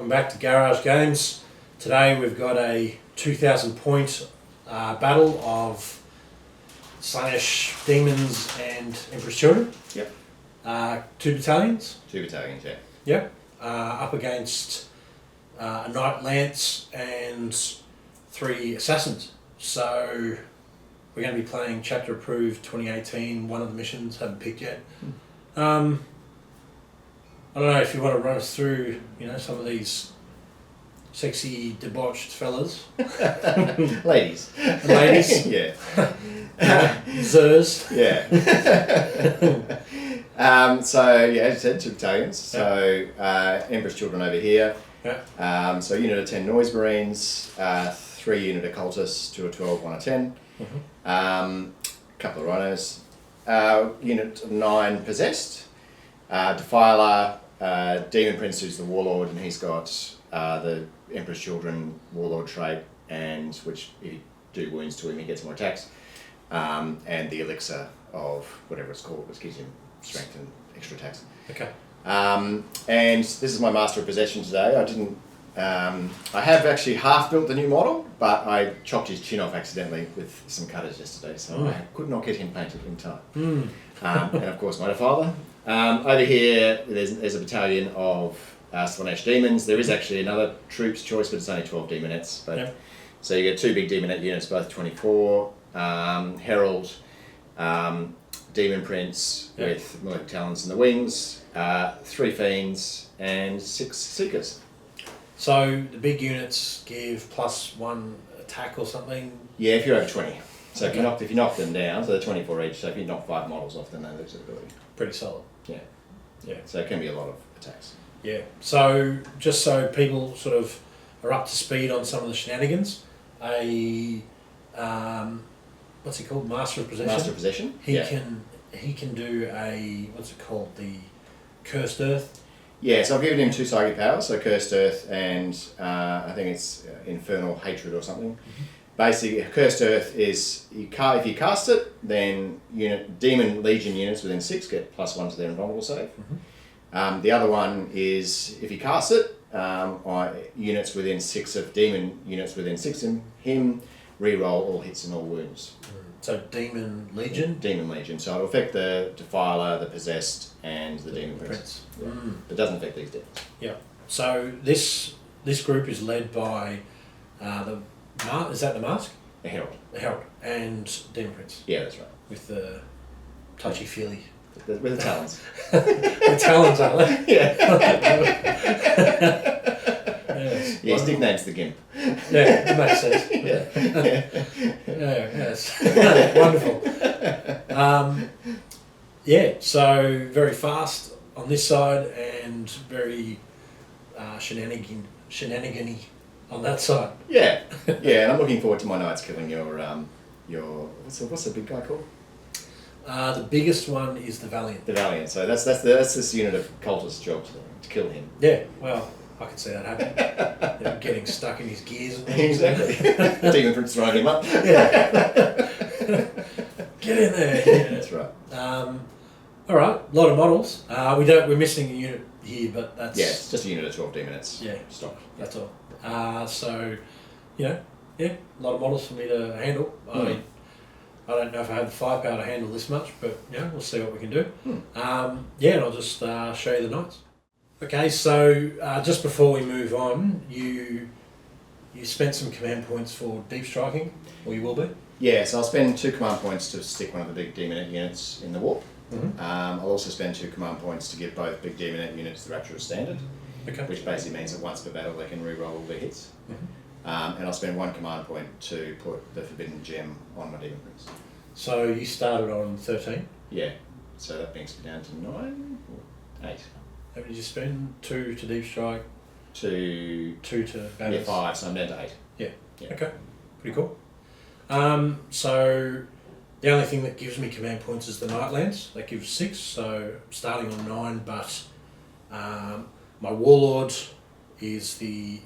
welcome back to Garage Games. Today we've got a 2,000 point battle of Slaanesh demons and Emperor's Children. Yep. 2 battalions. 2 battalions, yeah. Yep. Up against a Knight Lance and 3 Assassins. So we're going to be playing Chapter Approved 2018. One of the missions, haven't picked yet. I don't know if you want to run us through, some of these sexy, debauched fellas. Ladies. Ladies. Yeah. Zers. Yeah. As you said, 2 battalions. So, Emperor's Children over here. Yeah. So, unit of 10 Noise Marines, 3 unit occultists, 2 of 12, 1 of 10. Mm-hmm. Couple of rhinos. Unit of 9 Possessed. Defiler, Demon Prince, who's the Warlord, and he's got the Emperor's Children Warlord trait, and which if you do wounds to him, he gets more attacks. And the elixir of whatever it's called, which gives him strength and extra attacks. Okay. And this is my Master of Possession today. I have actually half built the new model, but I chopped his chin off accidentally with some cutters yesterday, so I could not get him painted in time. And of course my Defiler. Over here there's a battalion of Slaanesh demons. There is actually another troops choice, but it's only 12 demonettes. But so you get 2 big demonette units, both 24. Herald, Demon Prince with Malefic Talons in the wings, 3 Fiends and 6 Seekers. So the big units give +1 attack or something? Yeah, if you're over 20. So if you knock them down, so they're 24 each, so if you knock 5 models off, then they lose their ability. Pretty solid. Yeah. Yeah. So it can be a lot of attacks. Yeah. So just so people sort of are up to speed on some of the shenanigans, what's he called? Master of Possession? Master of Possession? He can do a, what's it called? The Cursed Earth? Yeah, so I've given him 2 psychic powers, so Cursed Earth and I think it's Infernal Hatred or something. Mm-hmm. Basically, Cursed Earth is, if you cast it, then Demon Legion units within 6 get +1 to their invulnerable save. Mm-hmm. The other one is, if you cast it, units within 6 of Demon units within 6 of him, re-roll all hits and all wounds. So Demon Legion? Demon Legion. So it'll affect the Defiler, the Possessed, and the Demon Prince. Yeah. But it doesn't affect these demons. Yeah. So this group is led by is that the Mask? The Herald. The Herald. And Demon Prince. Yeah, that's right. With the touchy-feely. With the talons. The talons, aren't they? Yeah. Yes. Yeah, his nickname's the Gimp. Yeah, it makes sense. Yes. Wonderful. So very fast on this side and very shenanigan-y on that side. Yeah, and I'm looking forward to my knights killing your what's the big guy called? The biggest one is the Valiant. The Valiant. So that's this unit of cultist job to kill him. Yeah, well, I could see that happening. Getting stuck in his gears. And Exactly. Demon Prince throwing him up. Yeah. Get in there. Yeah. That's right. All right, a lot of models. We're missing a unit here, but that's it's just a unit of 12 demonettes. Yeah, stock. That's all. A lot of models for me to handle. I don't know if I have the firepower to handle this much, but we'll see what we can do. And I'll just show you the knights. Okay, so just before we move on, you spent some command points for deep striking, or you will be? Yeah, so I'll spend 2 command points to stick one of the big demonette units in the warp. Mm-hmm. I'll also spend 2 command points to give both big demonette units the Rapture of Standard, which basically means that once per battle they can re-roll all their hits. Mm-hmm. And I'll spend 1 command point to put the Forbidden Gem on my Demon Prince. So you started on 13? Yeah, so that brings me down to 9 or 8. How many did you spend? 2 to deep strike? 2 to balance? Yeah, 5, so I'm down to 8. Yeah. Okay, pretty cool. So the only thing that gives me command points is the Knight Lance. That gives 6, so I'm starting on 9, but my Warlord is the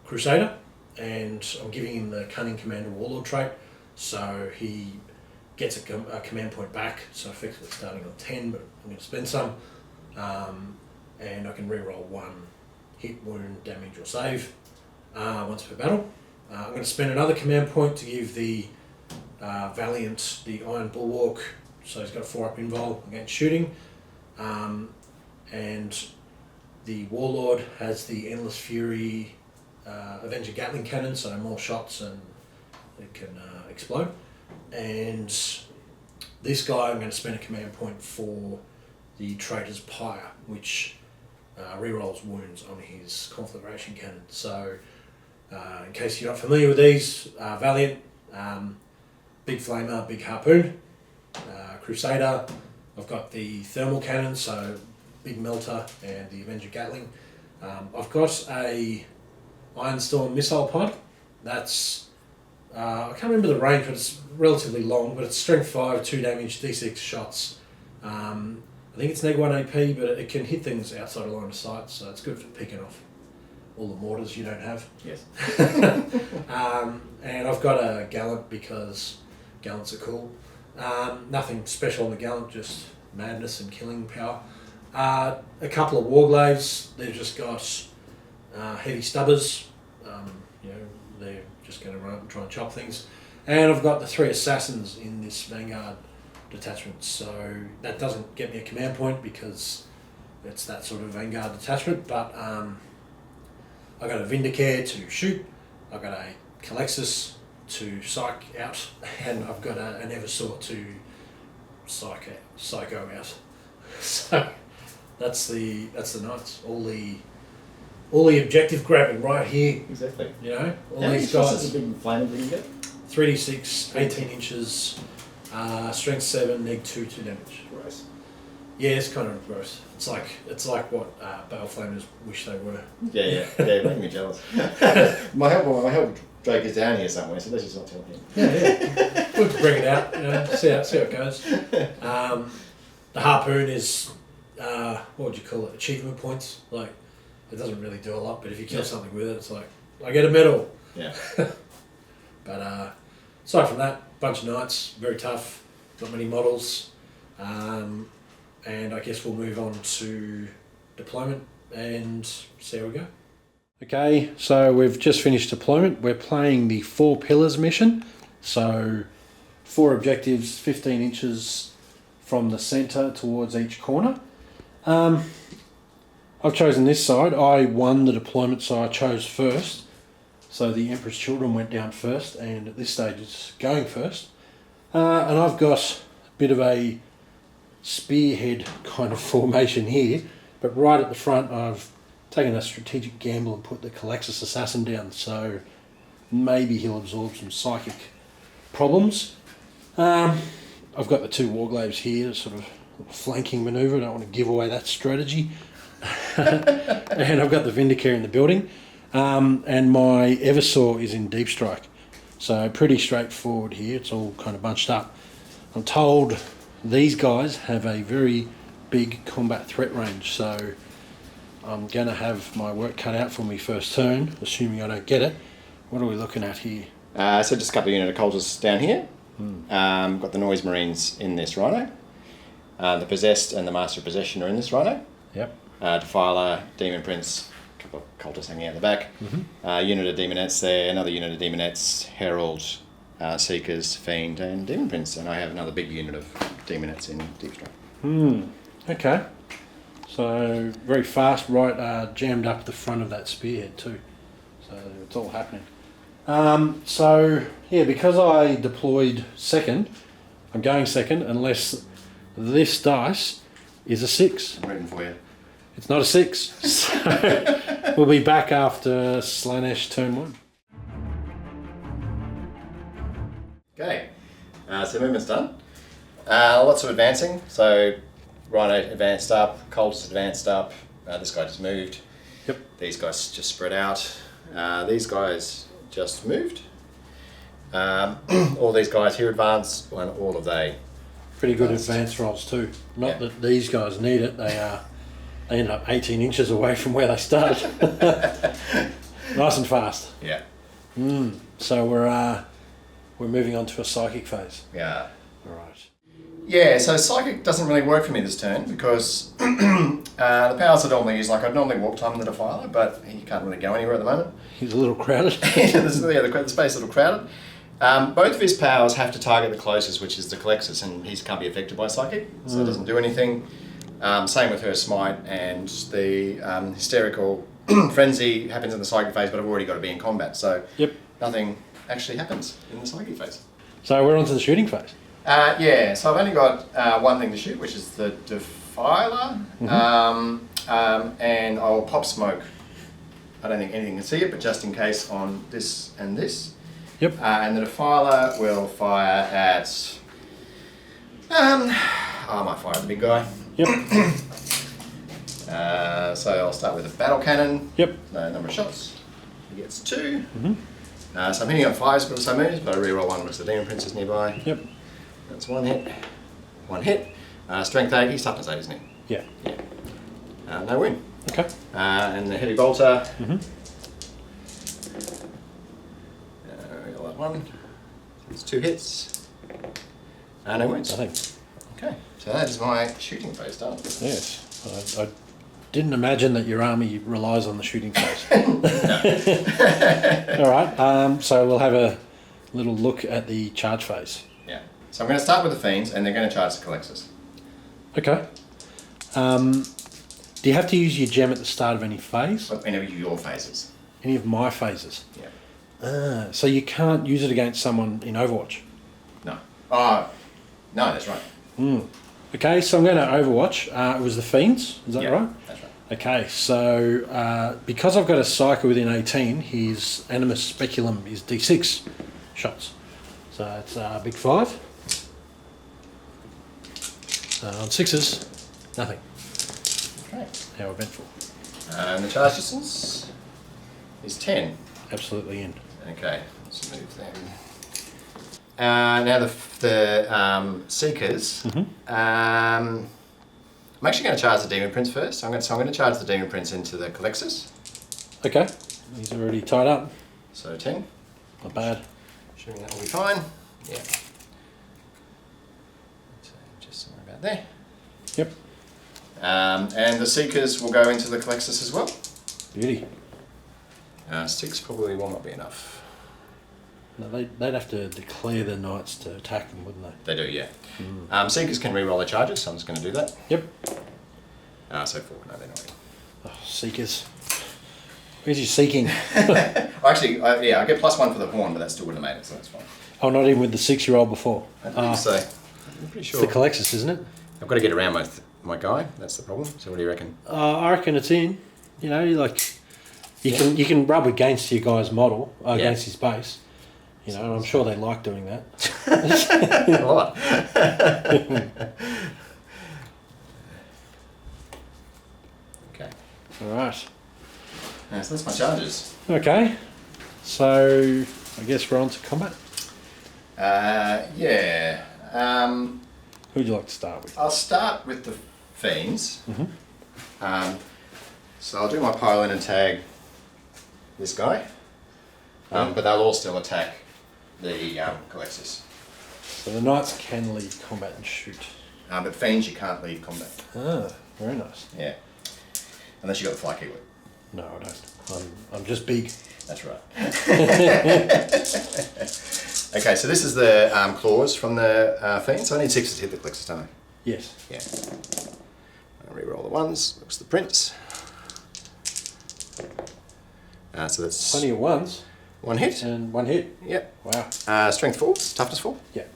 Crusader, and I'm giving him the Cunning Commander Warlord trait, so he gets a command point back, so effectively starting on 10, but I'm going to spend some, and I can re-roll 1 hit, wound, damage or save once per battle. I'm going to spend another command point to give the Valiant the Iron Bulwark, so he's got a 4-up invul against shooting. And the Warlord has the Endless Fury Avenger Gatling Cannon, so more shots and it can explode. And this guy, I'm going to spend a command point for the Traitor's Pyre, which rerolls wounds on his Conflagration Cannon. So, in case you're not familiar with these, Valiant, big flamer, big harpoon, Crusader. I've got the thermal cannon, so big melter, and the Avenger Gatling. I've got a Ironstorm missile pod. That's I can't remember the range, but it's relatively long. But it's strength 5, 2 damage, d6 shots. I think it's neg 1 AP, but it can hit things outside of line of sight, so it's good for picking off all the mortars you don't have. Yes. And I've got a Gallant because Gallants are cool. Nothing special on the Gallant, just madness and killing power. A couple of Warglaves. They've just got heavy stubbers. They're just going to run up and try and chop things. And I've got the 3 Assassins in this Vanguard detachment. So that doesn't get me a command point because it's that sort of Vanguard detachment. But I've got a Vindicare to shoot. I've got a Calexis to psych out, and I've got an Eversaw to psycho out. So that's the Knights. All the objective grabbing right here. Exactly. You know, all How many these shots guys. does a big flaming thing get? 3d6, 18 inches, strength 7, neg 2 damage. Gross. Yeah, it's kind of gross. It's like what Bale Flamers wish they were. Yeah, making me jealous. my help Drake is down here somewhere, so let's just not tell him. Yeah. Good to bring it out. See how it goes. The harpoon is what would you call it? Achievement points. Like it doesn't really do a lot, but if you kill something with it, it's like I get a medal. Yeah. But aside from that, bunch of Knights, very tough. Not many models. And I guess we'll move on to deployment and see how we go. Okay, so we've just finished deployment. We're playing the 4 Pillars mission. So 4 objectives, 15 inches from the centre towards each corner. I've chosen this side. I won the deployment, so I chose first. So the Emperor's Children went down first, and at this stage it's going first. And I've got a bit of a spearhead kind of formation here, but right at the front I've taken a strategic gamble and put the Calexis Assassin down, so maybe he'll absorb some psychic problems. I've got the 2 Warglaves here, sort of flanking manoeuvre. I don't want to give away that strategy. And I've got the Vindicare in the building, and my Eversaw is in Deep Strike, so pretty straightforward here. It's all kind of bunched up. I'm told these guys have a very big combat threat range, so I'm going to have my work cut out for me first turn, assuming I don't get it. What are we looking at here? So just a couple of unit of cultists down here. Got the Noise Marines in this Rhino. The Possessed and the Master of Possession are in this Rhino. Yep. Defiler, Demon Prince, a couple of cultists hanging out the back. Unit of Demonettes there, another unit of Demonettes, Herald, Seekers, Fiend, and Demon Prince. And I have another big unit of Demonettes in Deep Strike. Okay. So very fast, right, jammed up the front of that spearhead too. So it's all happening. So yeah, because I deployed second, I'm going second unless this dice is a 6. I'm reading for you. It's not a 6. So we'll be back after SLAANESH turn 1. Okay, so movement's done. Lots of advancing. So Rhino advanced up, Colts advanced up, this guy just moved. Yep. These guys just spread out. These guys just moved. All these guys here advanced, and all of they. Pretty good advance rolls too. Not that these guys need it. They end up 18 inches away from where they started. Nice and fast. Yeah. So we're moving on to a psychic phase. Yeah. All right. Yeah, so Psychic doesn't really work for me this turn because the powers I normally use, like I'd normally walk time in the Defiler, but he can't really go anywhere at the moment. He's a little crowded. The space is a little crowded. Both of his powers have to target the closest, which is the Colexis, and he can't be affected by Psychic, so it doesn't do anything. Same with her Smite, and the Hysterical Frenzy happens in the Psychic phase, but I've already got to be in combat, so nothing actually happens in the Psychic phase. So we're on to the shooting phase. Yeah, so I've only got one thing to shoot, which is the Defiler, and I'll pop smoke. I don't think anything can see it, but just in case on this and this. Yep. And the Defiler will fire at... I might fire at the big guy. Yep. So I'll start with a battle cannon. Yep. Number of shots. He gets 2. So I'm hitting on 5s, but also moves, but I reroll 1 because the Demon Prince is nearby. Yep. That's 1 hit. 1 hit. Strength 8, he's toughness 8, isn't he? Yeah. Yeah. No win. Okay. And the Heavy Bolter. Reroll that 1. It's 2 hits. No wins. I think. Okay. So that is my shooting phase done. Yes. I didn't imagine that your army relies on the shooting phase. All right. So we'll have a little look at the charge phase. Yeah. So I'm going to start with the Fiends, and they're going to charge the Colexis. Okay. Do you have to use your gem at the start of any phase? Any of your phases. Any of my phases? Yeah. So you can't use it against someone in Overwatch? No. No, that's right. Okay, so I'm going to Overwatch. It was the Fiends, is that right? That's right. Okay, so because I've got a Psycho within 18, his Animus Speculum is D6 shots. So it's a big 5. On 6s, nothing. Okay. How eventful. And the charge distance is 10. Absolutely in. Okay, let's move them. Now the Seekers. I'm actually going to charge the Demon Prince first. So I'm going to charge the Demon Prince into the Colexis. Okay, he's already tied up. So 10. Not bad. Assuming that will be fine. Yeah. So just somewhere about there. Yep. And the Seekers will go into the Colexis as well. Beauty. 6 probably will not be enough. No, they'd have to declare the knights to attack them, wouldn't they? They do, yeah. Seekers can re-roll their charges, so I'm just going to do that. Yep. So 4. No, they're not ready. Oh, Seekers. Where's your seeking? Actually, I get +1 for the horn, but that still wouldn't have made it, so that's fine. Oh, not even with the 6 you rolled before? I think so. I'm pretty sure. It's the Colexis, isn't it? I've got to get around my guy. That's the problem. So what do you reckon? I reckon it's in. You know, you can rub against your guy's model, against his base. You know, and I'm sure they like doing that. A lot. Okay. All right. So that's my charges. Okay. So I guess we're on to combat. Yeah. Who'd you like to start with? I'll start with the Fiends. So I'll do my pile in and tag this guy. But they'll all still attack the Colexis. So the knights can leave combat and shoot. But Fiends you can't leave combat. Ah, very nice. Yeah. Unless you've got the fly keyword. No, I don't. I'm just big. That's right. Okay, so this is the claws from the Fiends. So I need 6 to hit the Colexis, don't I? Yes. Yeah. I'll re-roll the 1s. Looks the Prince. So that's Plenty of 1s. 1 hit. And 1 hit. Yep. Wow. Strength 4, toughness 4. Yeah.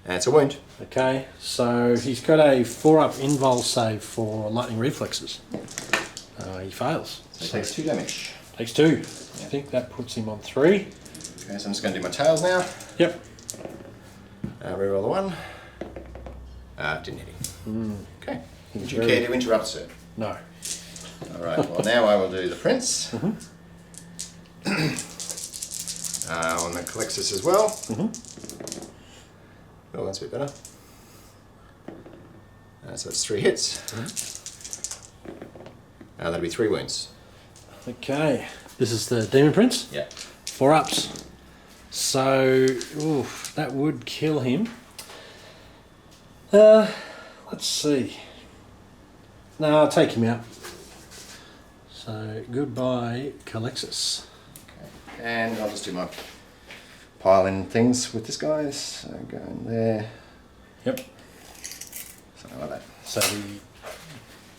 And it's a wound. Okay, so he's got a 4-up invul save for lightning reflexes. He fails. So he takes 2 damage. Takes 2. I think that puts him on 3. Okay, so I'm just going to do my tails now. Yep. Reroll the 1. Didn't hit him. Okay. Would you very- care to interrupt, sir? No. Alright, well now I will do the Prince. On the Colexis as well. Oh, that's a bit better. So that's 3 hits. That'll be 3 wounds. Okay, this is the Demon Prince. Yeah. 4 ups. So, that would kill him. Let's see. No, I'll take him out. So, goodbye, Calexis. Okay. And I'll just do my piling things with this guy. So go in there. Yep. Something like that. So the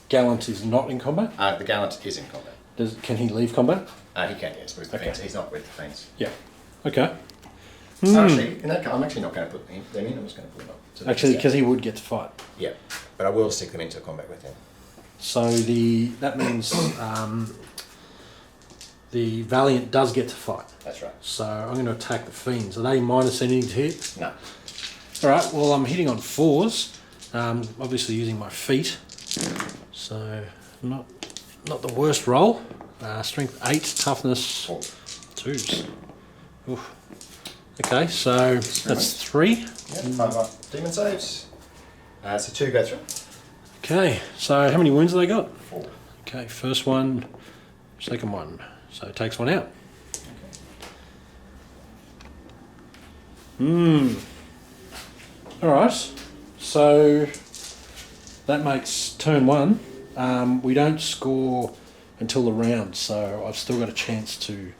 Gallant is not in combat? The Gallant is in combat. Can he leave combat? He can, yes, with the Fiends. He's not with the Fiends. Yeah. Okay. Actually, in that case, I'm actually not going to put them in. I'm just going to put them up. Actually, because he would get to fight. Yeah, but I will stick them into combat with him. So that means the Valiant does get to fight. That's right. So I'm going to attack the Fiends. Are they minus anything to hit? No. All right. Well, I'm hitting on 4s. Obviously using my feet. So not the worst roll. Strength 8, toughness 2s. Oof. Okay, so that's 3. Yeah, 5 up demon saves. So 2 go through. Okay, so how many wounds have they got? 4. Okay, first one, second one. So it takes one out. Alright, so that makes turn 1. We don't score until the round, so I've still got a chance to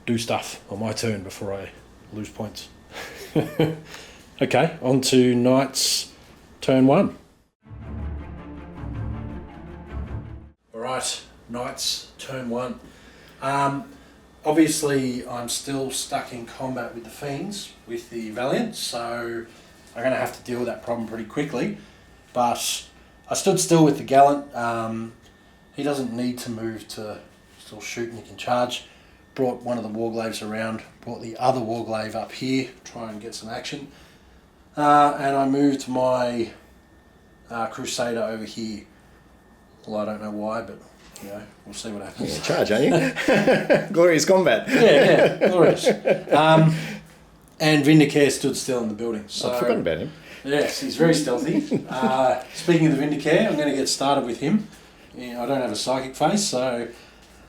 do stuff on my turn before I lose points. Okay, on to Knight's turn 1. Alright, Knight's turn 1. Obviously I'm still stuck in combat with the Fiends, with the Valiant, so I'm going to have to deal with that problem pretty quickly. But I stood still with the Gallant. He doesn't need to move to still shoot, and he can charge. Brought one of the Warglaves around, brought the other Warglaive up here, try and get some action. And I moved my Crusader over here. Well, I don't know why, but you know, we'll see what happens. You're in charge, aren't you? Glorious combat. Yeah, glorious. And Vindicare stood still in the building. So, I've forgotten about him. Yes, he's very stealthy. Speaking of the Vindicare, I'm going to get started with him. Yeah, I don't have a psychic phase, so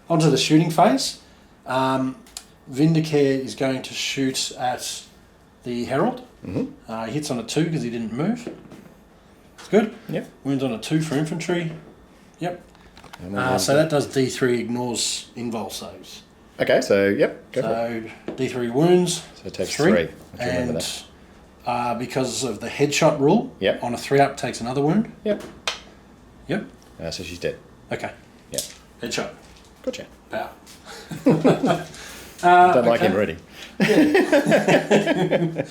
onto the shooting phase. Vindicare is going to shoot at the Herald. Mm-hmm. He hits on a 2 because he didn't move. It's good. Yep. Wounds on a 2 for infantry. Yep. So that does D3, ignores invul saves. Okay, so yep, go for it. So D3 wounds. So it takes 3. And because of the headshot rule, yep, on a 3-up takes another wound. Yep. Yep. So she's dead. Okay. Yep. Headshot. Gotcha. Pow. Don't like him already. Yeah.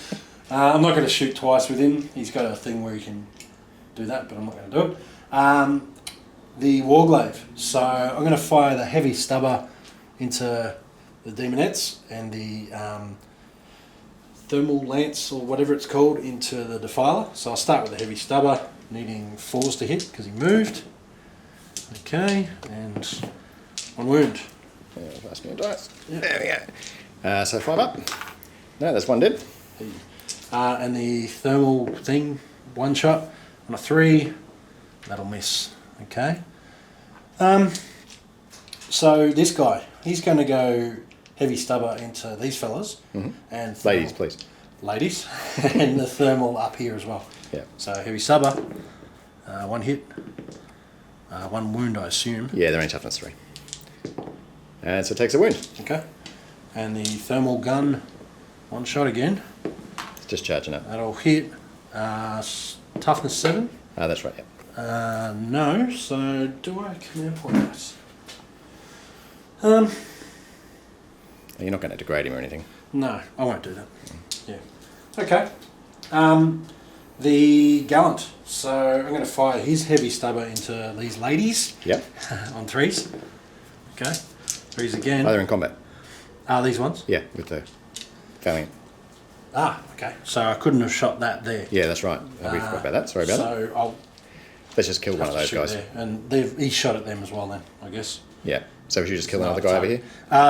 I'm not going to shoot twice with him. He's got a thing where he can do that, but I'm not going to do it. The Warglaive. So I'm going to fire the heavy stubber into the Demonettes and the thermal lance, or whatever it's called, into the Defiler. So I'll start with the heavy stubber, needing 4s to hit because he moved. Okay, and 1 wound. Yeah, pass me a dice. Yep. There we go. So 5 up. No, there's 1 dead. And the thermal thing, 1 shot on a 3, that'll miss. Okay. So this guy, he's going to go heavy stubber into these fellas, and thermal, ladies, please. Ladies, and the thermal up here as well. Yeah. So heavy stubber, 1 hit, 1 wound, I assume. Yeah, they're only toughness 3. And so it takes a wound. Okay. And the thermal gun, 1 shot again. It's just charging up. That'll hit. Toughness 7. That's right, yeah. No, so do I command point that? You're not going to degrade him or anything. No, I won't do that. Yeah. Okay. The Gallant. So I'm going to fire his heavy stubber into these ladies. Yep. On 3s. Okay. 3s again. Oh, they're in combat. These ones? Yeah, with the Valiant. Okay. So I couldn't have shot that there. Yeah, that's right. We forgot about that. Sorry about that. So I'll Let's just kill one of those guys. there. And he shot at them as well then, I guess. Yeah. So we should just kill another guy over here?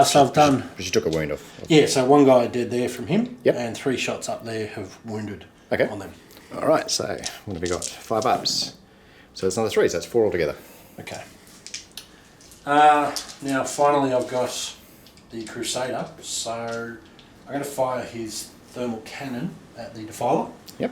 So I've done... Because you took a wound off. Yeah, so 1 guy dead there from him. Yep. And 3 shots up there have wounded on them. All right, so what have we got? 5 ups. So it's another 3, so that's 4 altogether. Okay. Now finally I've got the Crusader, so I'm going to fire his thermal cannon at the Defiler. Yep.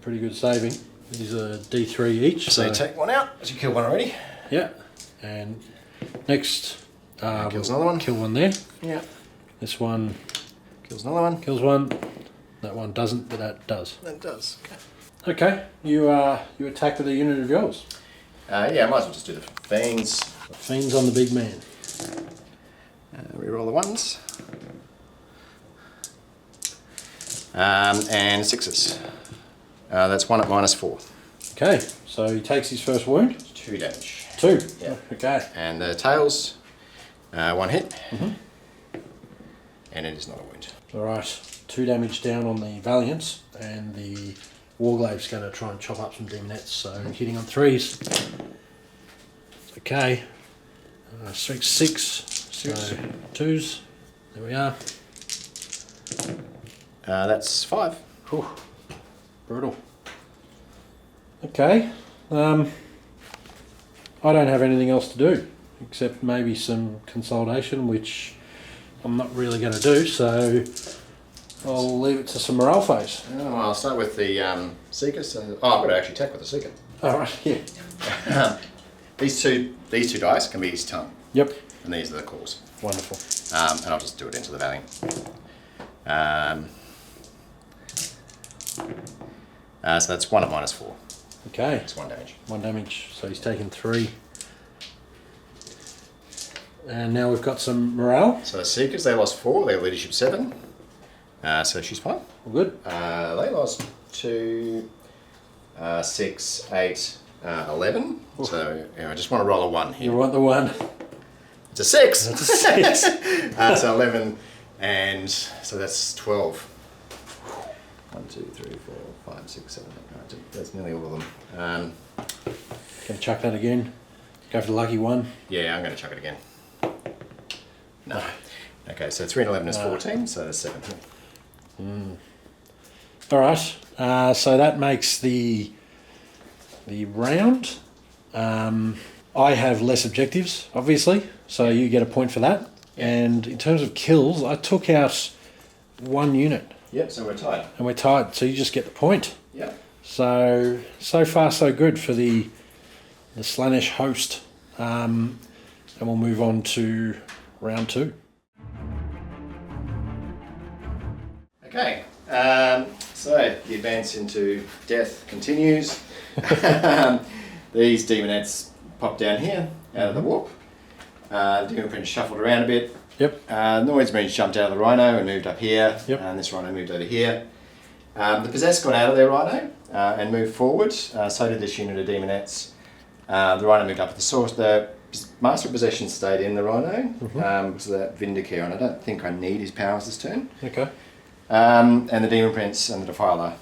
pretty good saving. These are D3 each. So you take one out, as you killed one already. Yeah. And next, kills another one. Kill one there. Yeah. This one Kills another one. kills one. That one doesn't, but that does. That does. Okay. You attack with a unit of yours. Yeah, I might as well just do the fiends. Fiends on the big man. Reroll the ones. And 6s. That's 1 at -4. Okay. So he takes his first wound. 2 damage. 2. Yeah. Okay. And the tails, 1 hit. And it is not a wound. All right. 2 damage down on the Valiants, and the Warglave's going to try and chop up some demonettes. So hitting on 3s. Okay. 6, 6. So 2s. There we are. That's 5. Whew. Brutal. Okay. I don't have anything else to do except maybe some consolidation, which I'm not really going to do, so I'll leave it to some morale phase. Oh, I'll start with the Seeker. So, I've got to actually attack with the Seeker. Alright, yeah. These two dice can be his tongue. Yep. And these are the claws. Wonderful. And I'll just do it into the Valiant. So that's 1 at -4. Okay. It's 1 damage. 1 damage, so he's taken 3. And now we've got some morale. So the Seekers, they lost 4, they have leadership 7. So she's fine. All good. They lost 2, 6, 8, 11. Oof. So I just want to roll a 1 here. You want the 1? It's a 6. That's a 6. So 11, and so that's 12. 1, 2, 3, 4, 5, 6, 7, 8, 9, 10. That's nearly all of them. Can I chuck that again? Go for the lucky 1? Yeah, I'm going to chuck it again. No. Okay, so 3 and 11 is 14, so that's 7. Alright, so that makes the round. I have less objectives, obviously, so you get a point for that. Yeah. And in terms of kills, I took out 1 unit. Yep, so we're tied. And we're tied, so you just get the point. Yep. So far so good for the SLAANESH host. And we'll move on to round 2. Okay, so the advance into death continues. These demonettes pop down here out of the warp. The demon prince shuffled around a bit. Yep. Noise Marines jumped out of the rhino and moved up here. Yep. And this rhino moved over here. The possessed got out of their rhino and moved forward. So did this unit of demonettes. The rhino moved up at the source. The Master of Possession stayed in the rhino because of that Vindicare, and I don't think I need his powers this turn. Okay. And the Demon Prince and the Defiler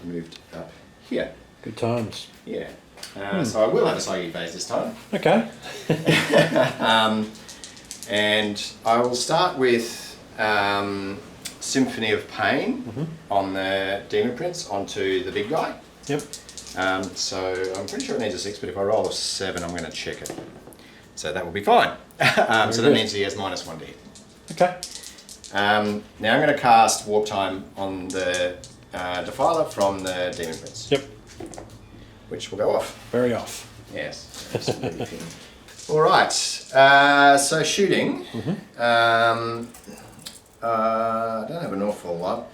moved up here. Good times. Yeah. So I will have a psychic phase this time. Okay. And I will start with Symphony of Pain on the Demon Prince onto the big guy. Yep. So I'm pretty sure it needs a 6, but if I roll a 7, I'm going to check it. So that will be fine. So that means he has -1 to hit. Okay. Now I'm going to cast Warp Time on the Defiler from the Demon Prince. Yep. Which will go off. Very off. Yes. All right. So shooting. I don't have an awful lot.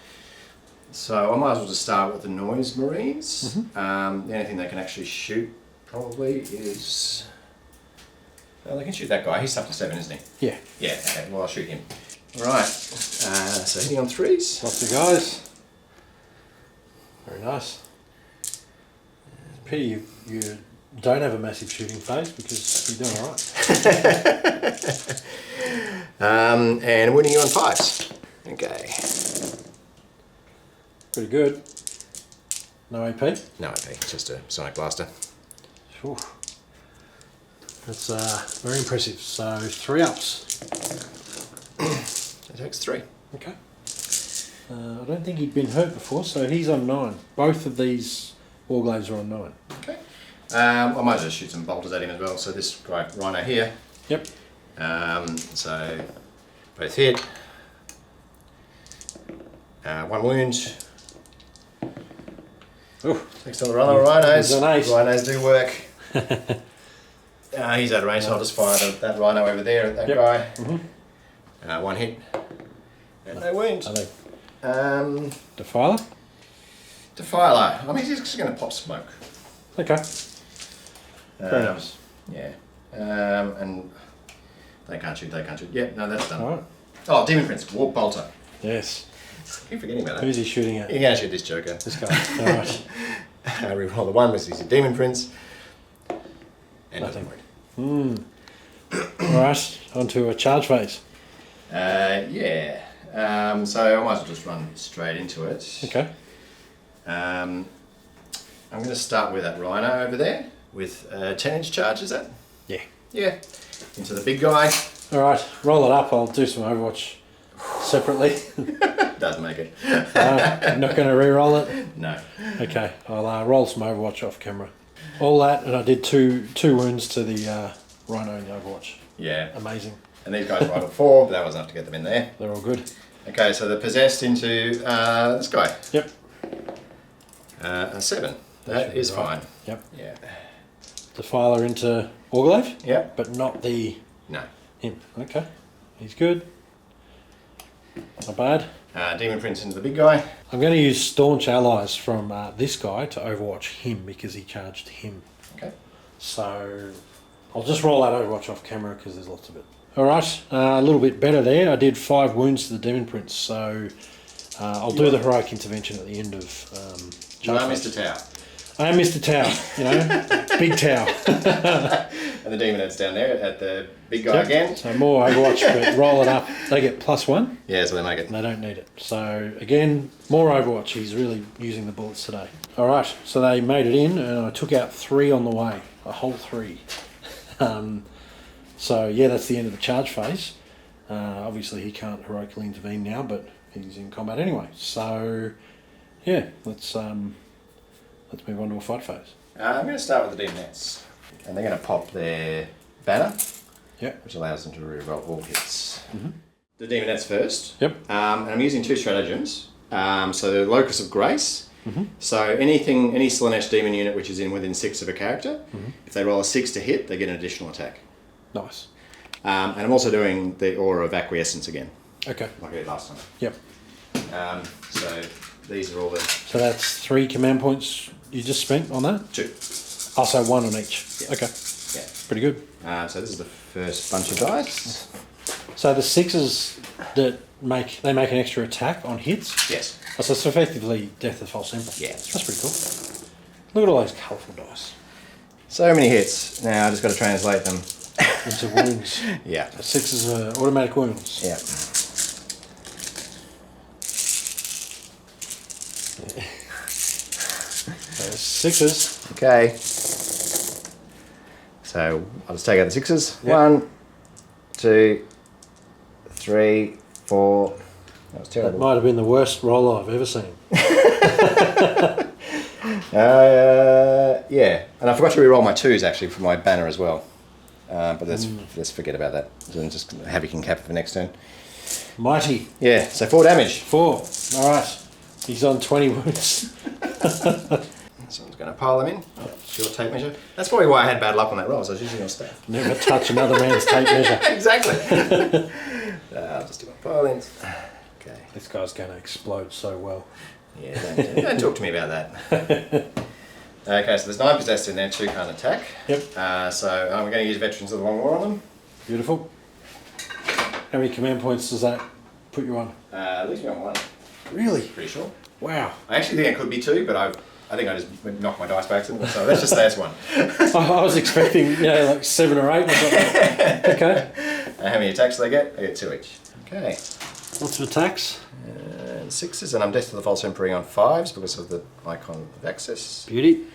So I might as well just start with the Noise Marines. The only thing they can actually shoot probably is... Well, they can shoot that guy. He's up to 7, isn't he? Yeah. Yeah, okay. Well, I'll shoot him. All right. So hitting on 3s. Lots of guys. Very nice. Pity you don't have a massive shooting phase because you're doing alright. And winning you on 5s. Okay. Pretty good. No AP? No AP, just a Sonic Blaster. Whew. That's very impressive. So 3 ups. It takes 3. Okay. I don't think he'd been hurt before, so he's on 9. Both of these Warglaves are on 9. Okay. I might just shoot some bolters at him as well. So this guy, Rhino here. Yep. So both hit. 1 wound. Ooh. Next on the run, rhinos. It's an ace. Rhinos do work. He's out of range, so I'll just fire that rhino over there at that guy. Mm-hmm. One hit. And no wounds. Are they Defiler? Defiler. I mean, he's just going to pop smoke. Okay. Very nice. Yeah. And they can't shoot, they can't shoot. Yeah, no, that's done. Alright. Oh, Demon Prince, Warp Bolter. Yes. I keep forgetting about that. Who's he shooting at? You're going to shoot this joker. This guy. Alright. Reroll the one, which is a Demon Prince. And nothing. Alright, on to a charge phase. Yeah. So I might as well just run straight into it. Okay. I'm going to start with that rhino over there with 10-inch charge, is that? Yeah. Yeah. Into the big guy. Alright, roll it up. I'll do some Overwatch separately. Does make it. I'm not going to re-roll it? No. Okay, I'll roll some Overwatch off camera. All that, and I did two wounds to the rhino in the Overwatch. Yeah. Amazing. And these guys rolled a 4, but that was enough to get them in there. They're all good. Okay, so they're possessed into this guy. Yep. A 7. That is right. fine. Yep. Yeah. Defiler into Orglaive? Yep. But not the... No. Him. Okay. He's good. Not bad. Demon Prince into the big guy. I'm going to use staunch allies from this guy to Overwatch him because he charged him. Okay. So I'll just roll that Overwatch off camera because there's lots of it. Alright, a little bit better there. I did 5 wounds to the Demon Prince, so I'll do the heroic intervention at the end of You are Mr. Tau. I am Mr. Tau, you know, big Tau. And the demon head's down there at the big guy again. So more Overwatch, but roll it up. They get +1. Yeah, so they make it. And they don't need it. So again, more Overwatch. He's really using the bullets today. All right, so they made it in, and I took out 3 on the way, a whole 3. So yeah, that's the end of the charge phase. Obviously, he can't heroically intervene now, but he's in combat anyway. So yeah, let's move on to a fight phase. I'm going to start with the demonettes. And they're going to pop their banner, Yep. which allows them to reroll all hits. Mm-hmm. The demonettes first. Yep. And I'm using 2 stratagems. So the Locus of Grace. Mm-hmm. So any Slaanesh demon unit which is within 6 of a character, if they roll a 6 to hit, they get an additional attack. Nice. And I'm also doing the Aura of Acquiescence again, Okay. like I did last time. Yep. So these are all the So that's 3 command points you just spent on that? 2. Also 1 on each. Yeah. Okay. Yeah. Pretty good. So this is the first bunch of dice. So the 6s that make an extra attack on hits. Yes. Oh, so it's effectively Death of False Emperor. Yeah. That's pretty cool. Look at all those colourful dice. So many hits. Now I just got to translate them. Into wounds. Yeah. The 6s are automatic wounds. Yeah. So 6s. Okay. So I'll just take out the 6s. Yep. 1, 2, 3, 4. That was That terrible. might have been the worst roll I've ever seen. Yeah. And I forgot to re-roll my 2s actually for my banner as well. But let's forget about that. And just Havoc and Cap for next turn. Mighty. Yeah. So 4 damage. 4. Alright. He's on 20 wounds. Someone's going to pile them in. Short tape measure. That's probably why I had bad luck on that roll. So I was using your staff. Never touch another man's tape measure. Exactly. I'll just do my pile ins. Okay. This guy's going to explode so well. Yeah, don't talk to me about that. Okay, so there's 9 possessed in there, 2 can't attack. Yep. So I'm going to use Veterans of the Long War on them. Beautiful. How many command points does that put you on? At least me on 1. Really? Pretty sure. Wow. I actually think it could be 2, but I think I just knocked my dice back to them, so let's just say it's 1. I was expecting, like 7 or 8. Okay. How many attacks do they get? They get 2 each. Okay. Lots of attacks. And 6s, and I'm Death to the False Emperor on 5s because of the icon of access. Beauty.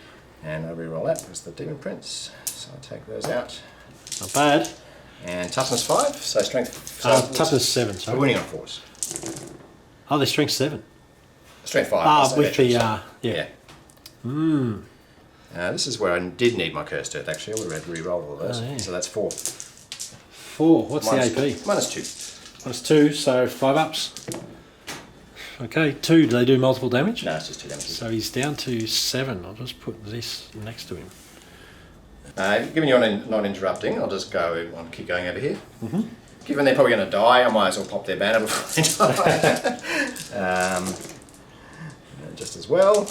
And I re-roll that because the Demon Prince. So I take those out. Not bad. And toughness 5, so strength. Toughness 7, So sorry. winning on 4s. Oh, they're strength 7. Strength 5. With the, yeah. Hmm. This is where I did need my cursed earth actually. I would re-roll all of those. Oh, yeah. So that's 4. 4. What's the AP? -2. -2, so 5 ups. Okay, 2. Do they do multiple damage? No, it's just 2 damage. So he's down to 7. I'll just put this next to him. Given you're not interrupting, I'll just keep going over here. Given they're probably going to die, I might as well pop their banner before they die. Just as well.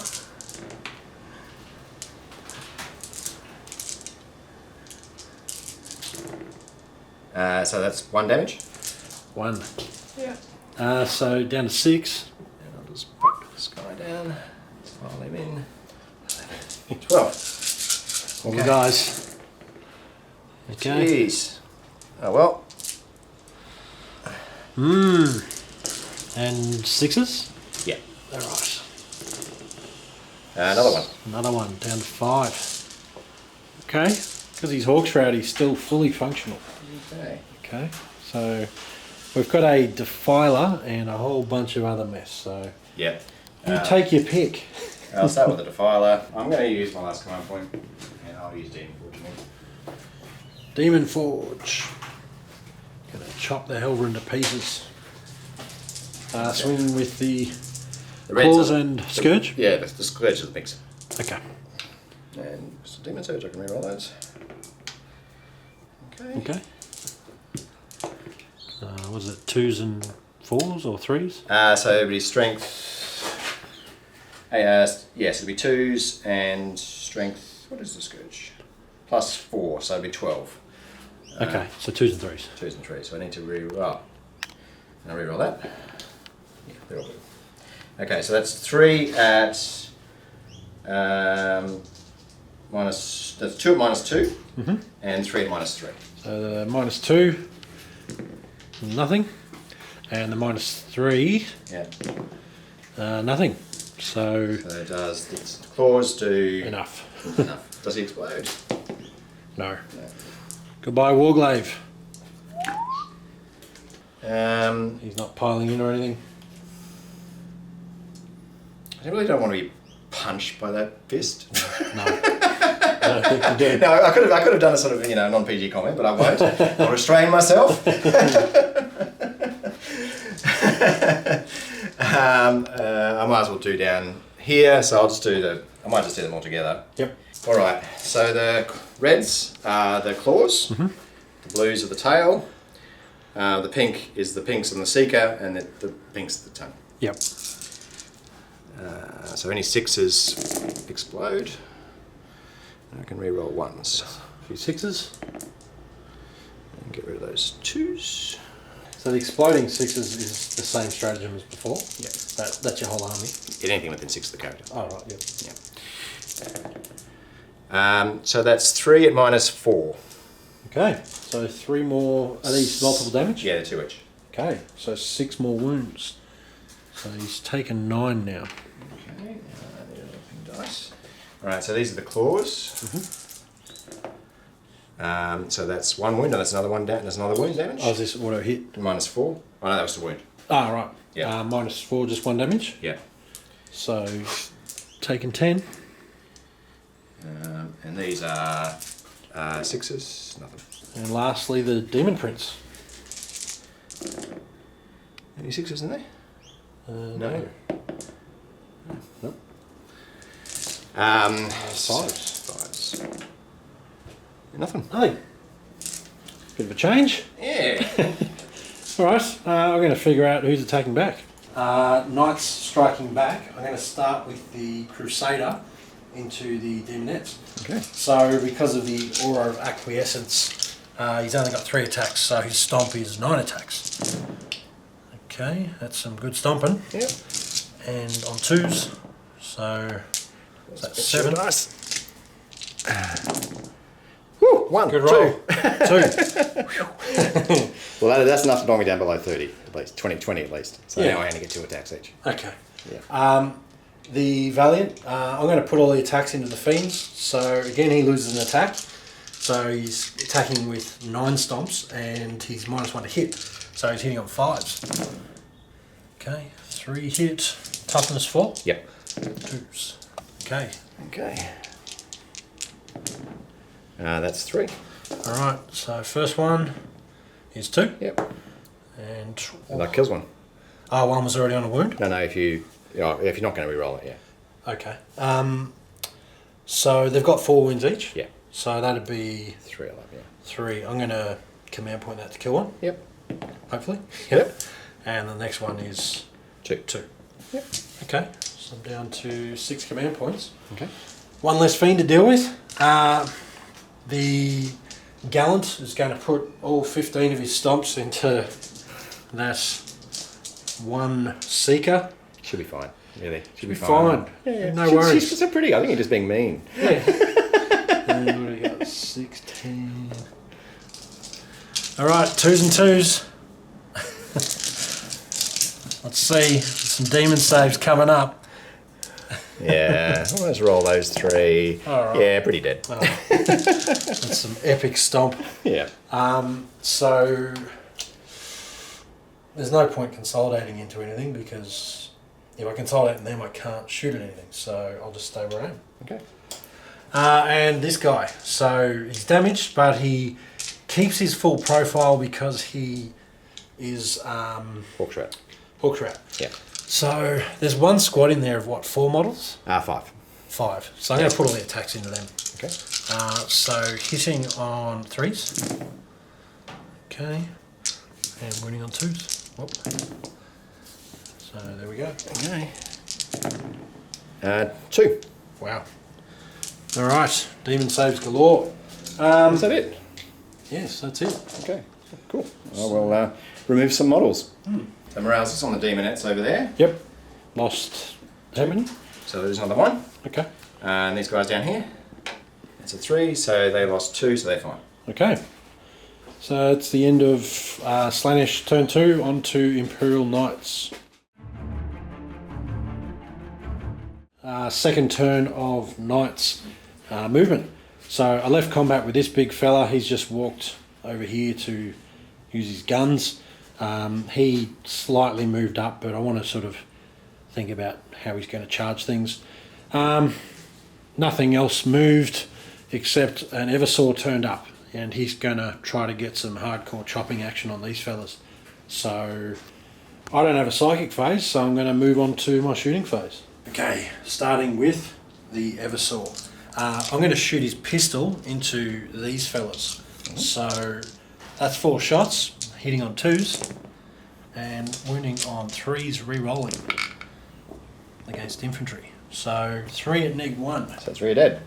So that's 1 damage. 1. Yeah. So down to 6. And I'll just put this guy down. File him in. 12. All the guys. Okay. Jeez. Oh well. And 6s? Yeah. All right. Another one. Another one, down to 5. Okay, because he's Hawk Shroud, he's still fully functional. Okay. Okay, so we've got a Defiler and a whole bunch of other mess, so Yeah. you take your pick. I'll start with the Defiler. I'm going to use my last command point, and I'll use Demon Forge again. Demon Forge. Gonna chop the Helver into pieces. Swinging with the Claws and Scourge? Yeah, the Scourge is the mix. Okay. And some Demon Surge, I can reroll those. Okay. Okay. Was it 2s and 4s or 3s? So it'll be Strength. Yes, it'll be 2s and Strength. What is the Scourge? Plus 4, so it'll be 12. Okay, so 2s and 3s. 2s and 3s, so I need to reroll. And I'll reroll that. Yeah, they're all good. Okay, so that's 3 at minus. That's 2 at -2, and 3 at -3. So the -2, nothing, and the -3, Yeah. nothing. So does the claws do enough. enough? Does he explode? No. No. Goodbye, Warglaive. Um, He's not piling in or anything. I really don't want to be punched by that fist. No. I don't think you do. No, I could have done a sort of non-PG comment, but I won't. I'll restrain myself. I might as well do down here, so I'll just do I might just do them all together. Yep. All right. So the reds are the claws, the blues are the tail, the pink is the pinks and the seeker, and the pink's the tongue. Yep. So any 6s explode. I can re-roll 1s. A few 6s. And get rid of those 2s. So the exploding 6s is the same stratagem as before? Yeah. That's your whole army? Anything within 6 of the character. Oh, right, yep. Yeah. So that's 3 at -4. Okay, so 3 more. Are these multiple damage? Yeah, they're 2 each. Okay, so 6 more wounds. So he's taken 9 now. Okay, pink dice. Alright, so these are the claws. So that's 1 wound, and that's another one down. That's another wound damage. Oh, is this auto hit? -4. Oh no, that was the wound. Ah, right. Yeah. -4, just 1 damage. Yeah. So taken 10. And these are 6s. Nothing. And lastly, the Demon Prince. Any 6s in there? No. Nope. 5s. Nothing. Hey, bit of a change. Yeah. All right, I'm going to figure out who's attacking back. Knights striking back. I'm going to start with the Crusader into the Demonettes. Okay. So because of the Aura of Acquiescence, he's only got 3 attacks, so his stomp is 9 attacks. Okay, that's some good stomping. Yep. And on 2s, so that's 7. Nice. Woo, 1, Good roll. 2. Well, that's enough to knock me down below 30, at least 20 at least. So Yeah. now I only get 2 attacks each. Okay. Yeah. The Valiant, I'm going to put all the attacks into the Fiends. So again, he loses an attack. So he's attacking with 9 stomps, and he's -1 to hit. So he's hitting on 5s. Okay, 3 hit, toughness 4. Yep. 2s. Okay. Okay. That's 3. All right. So first one is 2, Yep. and And that kills one. Oh, one was already on a wound? No, if you're not going to re-roll it, yeah. Okay. So they've got 4 wounds each? Yeah. So that'd be... 3, I love, yeah. 3. I'm going to command point that to kill one. Yep. Hopefully. Yep. And the next one is... 2. Yep. Okay. So I'm down to 6 command points. Okay. One less fiend to deal with. The Gallant is going to put all 15 of his stomps into that one Seeker. Should be fine, really. Should be fine. Yeah. No worries. She's so pretty. I think you're just being mean. Yeah. And what do we got? 16. Alright, 2s and 2s. Let's see. Some demon saves coming up. Yeah, let's roll those 3. All right. Yeah, pretty dead. Oh. That's some epic stomp. Yeah. So there's no point consolidating into anything because if I consolidate in them, I can't shoot at anything. So I'll just stay where I am. Okay. And this guy, so he's damaged, but he keeps his full profile because he is Hawkshroud. Hawkshroud. Yeah. So there's one squad in there of what, 4 models? 5. 5. So I'm going to put all the attacks into them. Okay. So hitting on 3s. Okay. And winning on 2s. Whoop. So there we go. Okay. 2. Wow. All right. Demon saves galore. Is that it? Yes, that's it. Okay. Cool. I will remove some models. So morale's just on the demonettes over there. Yep. Lost how many? So there's another 1. Okay. And these guys down here. That's a 3, so they lost 2, so they're fine. Okay. So it's the end of SLAANESH turn 2 onto Imperial Knights. Second turn of Knights movement. So I left combat with this big fella. He's just walked over here to use his guns. He slightly moved up, but I want to sort of think about how he's going to charge things. Nothing else moved except an Eversaw turned up, and he's going to try to get some hardcore chopping action on these fellas. So I don't have a psychic phase, so I'm going to move on to my shooting phase. Okay, starting with the Eversaw. I'm going to shoot his pistol into these fellas. So that's 4 shots, hitting on 2s and wounding on 3s, re-rolling against infantry. So 3 at -1. So that's 3 dead.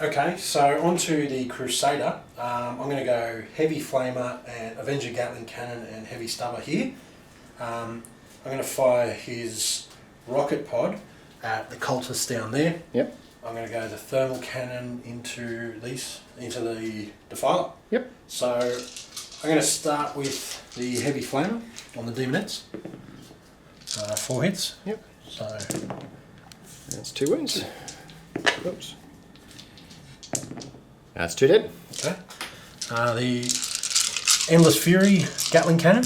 Okay, so onto the Crusader. I'm going to go Heavy Flamer and Avenger Gatling Cannon and Heavy Stubber here. I'm going to fire his rocket pod at the cultists down there. Yep. I'm going to go the thermal cannon into the defiler. Yep. So I'm going to start with the Heavy Flamer on the demonettes. 4 hits. Yep. So that's 2 wounds. Oops. That's 2 dead. okay. The Endless Fury Gatling Cannon.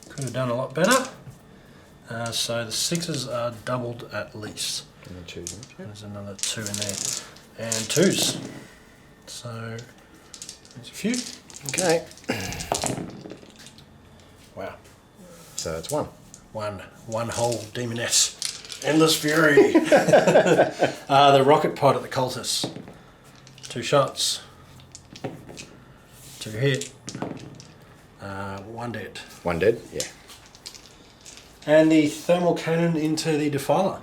Could have done a lot better. So the 6s are doubled at least. And 2s. There's another 2 in there. And 2s. So there's a few. Okay. Wow. So it's 1. One whole demoness. Endless Fury. The rocket pod at the cultists. 2 shots. 2 hit. 1 dead. 1 dead. Yeah. And the thermal cannon into the defiler.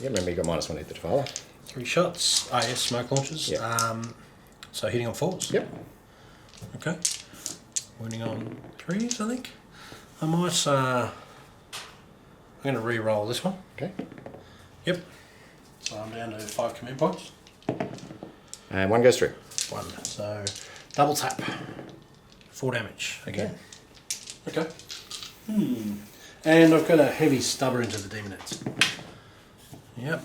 Yeah. Remember you got -1 hit the defiler. 3 shots. Ah yes, smoke launchers. Yep. So hitting on 4s. Yep. Okay. Winning on 3s, I think. I might. I'm going to re-roll this one. Okay. Yep. So I'm down to 5 command points. And 1 goes through. 1. So double tap. 4 damage again. Okay. And I've got a heavy stubber into the demonettes. Yep.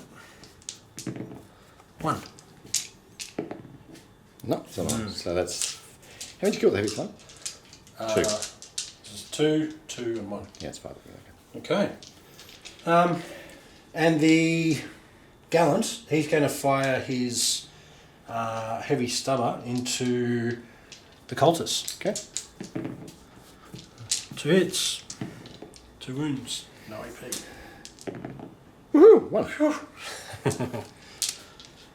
1. No, so not. So that's. How did you kill the heavy flame? 2. This is 2, 2, and 1. Yeah, it's 5. Okay. And the Gallant, he's going to fire his heavy stubber into the cultists. Okay. 2 hits. 2 wounds. No AP. Woohoo! 1.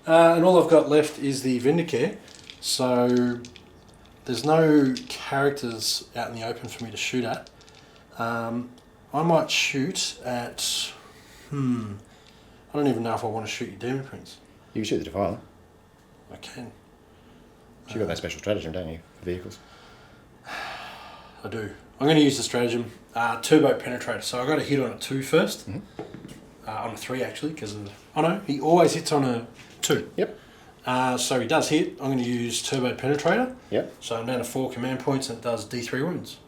And all I've got left is the Vindicare. So there's no characters out in the open for me to shoot at. I might shoot at... I don't even know if I want to shoot your Demon Prince. You can shoot the Defiler. I can. You've got that special stratagem, don't you, for vehicles? I do. I'm going to use the stratagem. Turbo Penetrator. So I got a hit on a 2 first. On a 3 actually, because of... Oh no, he always hits on a 2. Yep. So he does hit. I'm going to use Turbo Penetrator. Yep. So I'm down to 4 command points and it does D3 wounds.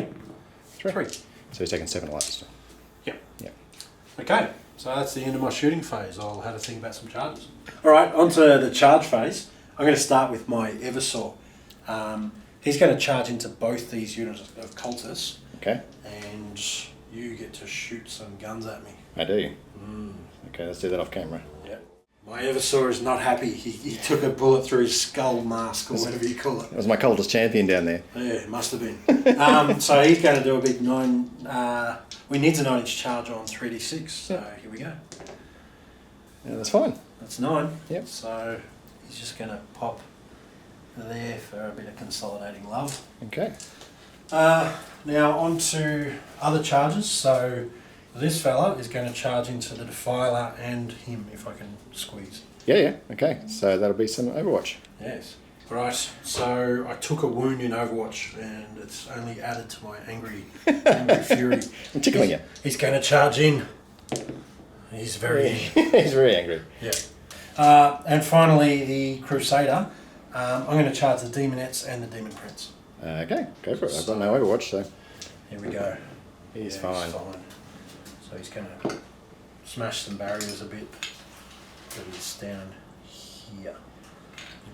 3. So he's taking 7 light this time. Yep. Yep. Okay, so that's the end of my shooting phase. I'll have a think about some charges. Alright, on to the charge phase. I'm going to start with my Eversaw. He's going to charge into both these units of cultists. Okay. And you get to shoot some guns at me. I do. Okay, let's do that off camera. Yep. My Eversaw is not happy. He took a bullet through his skull mask, or whatever you call it. That was my coldest champion down there. Yeah, it must have been. So he's going to do a big 9... we need a 9-inch charge on 3d6, so here we go. Yeah, that's fine. That's 9. Yep. So he's just going to pop there for a bit of consolidating love. Okay. Now on to other charges. So this fella is going to charge into the Defiler and him, if I can squeeze. Yeah. Okay. So that'll be some Overwatch. Yes. Right, so I took a wound in Overwatch and it's only added to my angry fury. I'm tickling you. He's going to charge in. He's very... He's very angry. Yeah. And finally, the Crusader. I'm going to charge the Demonettes and the Demon Prince. Okay, go for it. I've got no Overwatch, so... Here we go. He's fine. So he's going to smash some barriers a bit. But he's down here.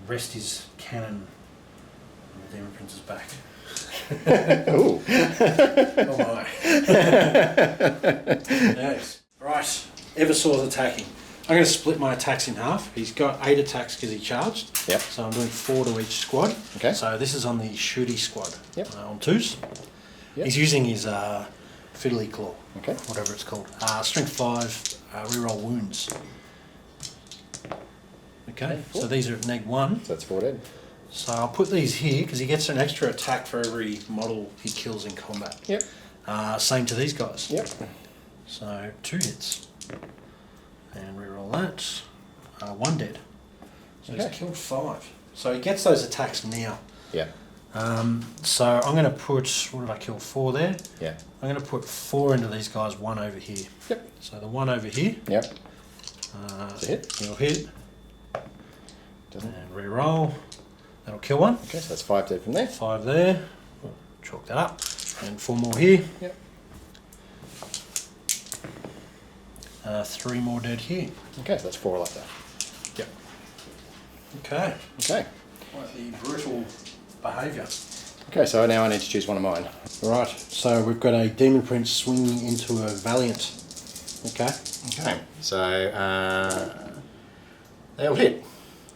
Rest his cannon on the Demon Prince's back. Ooh. Oh my. Yes. Right, Eversaw's attacking. I'm going to split my attacks in half. He's got 8 attacks because he charged. Yep. So I'm doing 4 to each squad. Okay. So this is on the shooty squad. Yep. On 2s. Yep. He's using his fiddly claw. Okay. Whatever it's called. Strength 5, reroll wounds. Okay, so these are at neg 1. So that's 4 dead. So I'll put these here because he gets an extra attack for every model he kills in combat. Yep. Same to these guys. Yep. So 2 hits. And reroll that. 1 dead. So he's killed 5. So he gets those attacks now. Yeah. So I'm going to put, what did I kill? 4 there? Yeah. I'm going to put 4 into these guys, 1 over here. Yep. So the 1 over here. Yep. It's a hit. He'll hit. Doesn't. And reroll. That'll kill 1. Okay, so that's 5 dead from there. 5 there. Chalk that up. And 4 more here. Yep. 3 more dead here. Okay, so that's 4 left there. Yep. Okay. Okay. Quite the brutal behaviour. Okay, so now I need to choose one of mine. Right, so we've got a Demon Prince swinging into a Valiant. Okay. Okay, so they'll hit.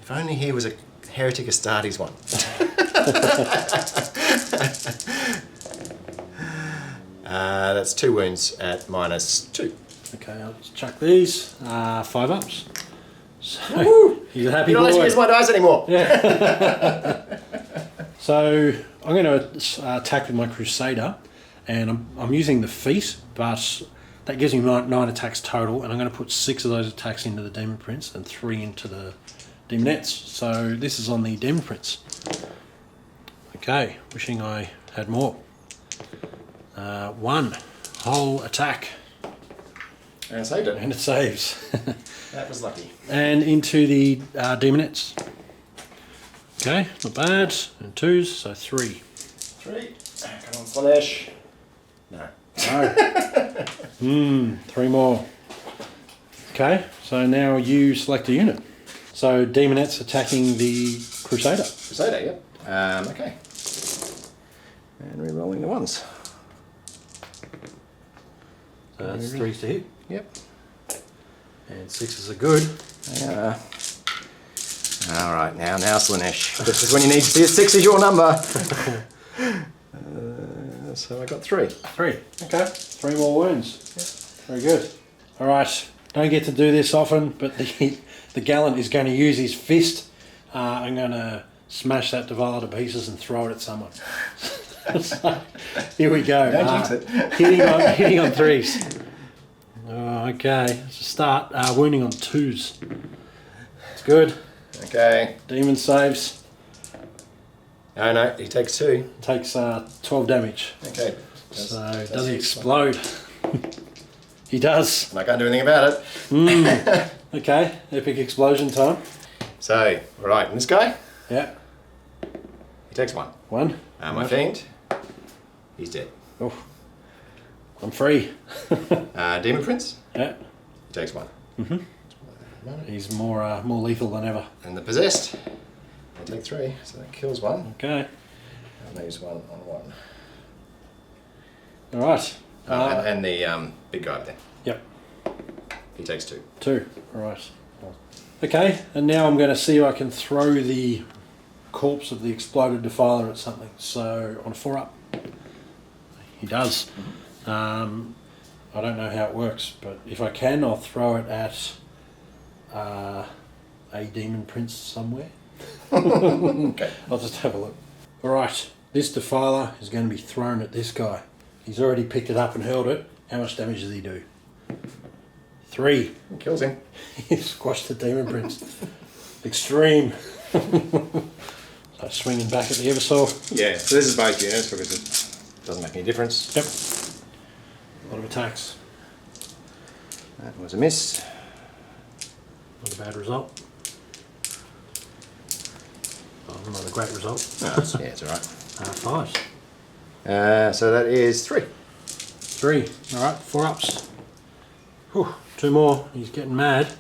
If only he was a Heretic Astartes one. That's 2 wounds at -2. Okay, I'll just chuck these. 5 ups. So he's a happy You don't boy. let me use my dice anymore. Yeah. So I'm going to attack with my Crusader, and I'm using the feat, but that gives me 9 attacks total, and I'm going to put 6 of those attacks into the Demon Prince and 3 into the Demonettes. So this is on the Demon Prince. Okay, wishing I had more. 1 whole attack. And saved it. And it saves. That was lucky. And into the Demonettes. Okay, not bad. And 2s, so 3. 3. Come on, Slaanesh. No. No. 3 more. Okay, so now you select a unit. So Demonettes attacking the Crusader. Crusader, yep. Okay. And re-rolling the 1s. So that's 3s to hit. Yep. And 6s are good. Alright, now Slaanesh. This is when you need to see 6 is your number. So I got 3. 3. Okay. 3 more wounds. Very good. All right. Don't get to do this often, but the gallant is going to use his fist. I'm going to smash that Devalar to pieces and throw it at someone. So, here we go. Don't jinx it. Hitting on 3s. Okay, let's start. Wounding on 2s. It's good. Okay. Demon saves. Oh no, he takes 2. Takes 12 damage. Okay. Does he explode? He does. And I can't do anything about it. Okay, epic explosion time. So, right, and this guy, Yeah. he takes 1. 1. My fiend, he's dead. Oh, I'm free. Demon Prince, Yeah. he takes 1. He's more lethal than ever. And the Possessed, they take 3, so that kills 1. Okay. And leaves 1 on 1. All right. And the big guy there, Yep. he takes 2. 2. All right. Okay, and now I'm going to see if I can throw the corpse of the exploded Defiler at something. So on a 4-up, he does. I don't know how it works, but if I can, I'll throw it at a demon prince somewhere. Okay. I'll just have a look. All right, this Defiler is going to be thrown at this guy. He's already picked it up and held it. How much damage does he do? 3. He kills him. He squashed the demon prince. Extreme. So swinging back at the Eversaw. Yeah, so this is both units because it doesn't make any difference. Yep. A lot of attacks. That was a miss. Not a bad result. Well, not a great result. No, yeah, it's alright. 5. So that is 3. 3. Alright, 4-ups. Whew, 2 more. He's getting mad.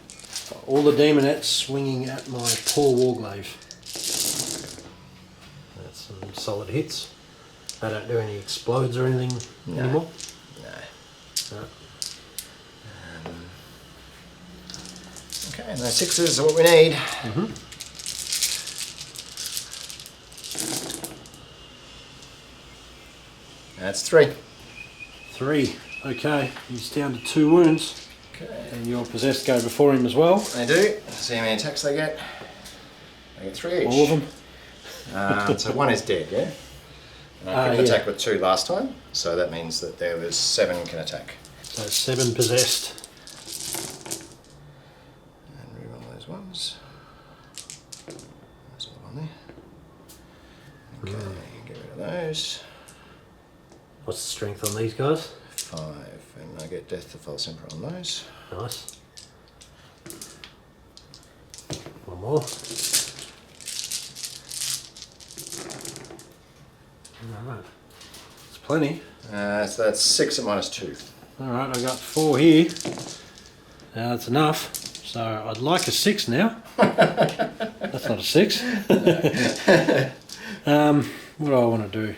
All the demonettes swinging at my poor Warglaive. That's some solid hits. They don't do any explodes or anything anymore. No. No. Okay, and those 6s are what we need. That's 3. 3. Okay, he's down to 2 wounds. Okay. And your possessed go before him as well. They do. See how many attacks they get. They get 3 each. All of them. So 1 is dead, yeah? And I couldn't yeah. attack with 2 last time, so that means that there was 7 can attack. So 7 possessed. And reroll those ones. There's all one there. Okay, get rid of those. What's the strength on these guys? 5, and I get Death to False Emperor on those. Nice. 1 more. Alright. It's plenty. So that's 6 at -2. Alright, I got 4 here. That's enough. So I'd like a 6 now. That's not a 6. What do I want to do?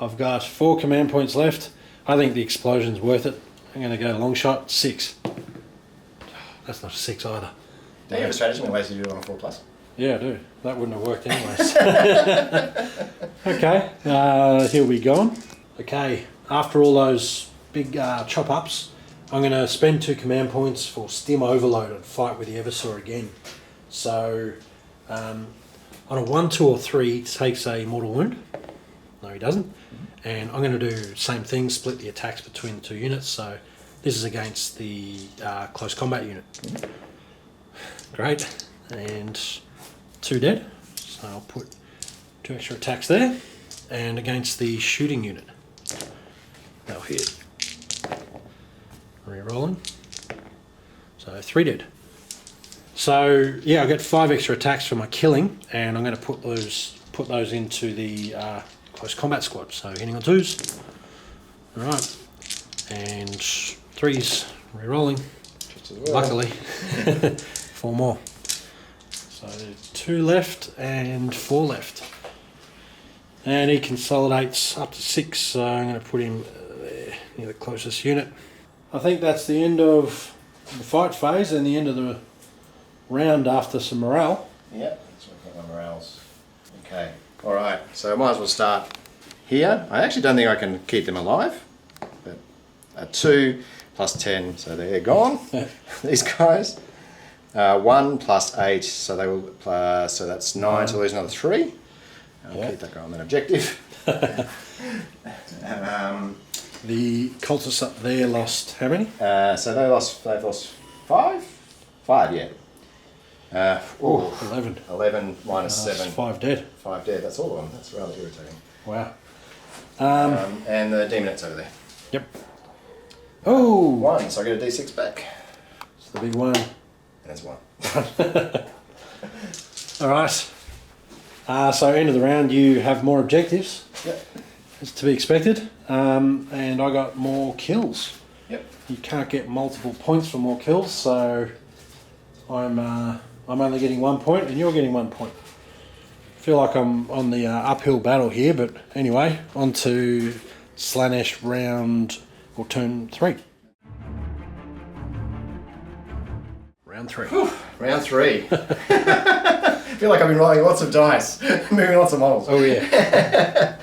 I've got 4 command points left. I think the explosion's worth it. I'm going to go long shot, 6. That's not a 6 either. Do you have a strategy in ways to do it on a 4+? Yeah, I do. That wouldn't have worked anyways. Okay, here we go. Okay, after all those big chop ups, I'm going to spend 2 command points for Stim Overload and fight with the Eversaw again. So, on a 1, 2, or 3, he takes a mortal wound. No, he doesn't. And I'm going to do the same thing, split the attacks between the 2 units. So, this is against the close combat unit. Great. And 2 dead. So, I'll put 2 extra attacks there. And against the shooting unit. They'll hit. Re-rolling. So 3 dead. So yeah, I get 5 extra attacks for my killing, and I'm going to put those into the close combat squad. So hitting on 2s. All right, and 3s. Re-rolling. Well. Luckily, 4 more. So 2 left and 4 left. And he consolidates up to 6, so I'm going to put him there, near the closest unit. I think that's the end of the fight phase and the end of the round after some morale. Yep, that's what I think my morale's. Okay, alright, so I might as well start here. I actually don't think I can keep them alive. But 2 plus 10, so they're gone. These guys. 1 plus 8, so they will. So that's 9. So there's another 3. I'll keep that guy on that objective. The cultists up there lost how many? So they've lost 5? 5, yeah. 11. 11 minus 7. 5 dead. 5 dead, that's all of them. That's rather irritating. Wow. And the demonet's over there. Yep. Oh! 1, so I get a d6 back. It's the big one. And it's 1. Alright. So end of the round you have more objectives. Yep. It's to be expected. And I got more kills. Yep. You can't get multiple points for more kills, so I'm only getting 1 point and you're getting 1 point. I feel like I'm on the uphill battle here, but anyway, on to SLAANESH round, or turn 3. Round 3. Round 3. I feel like I've been rolling lots of dice, moving lots of models. Oh yeah.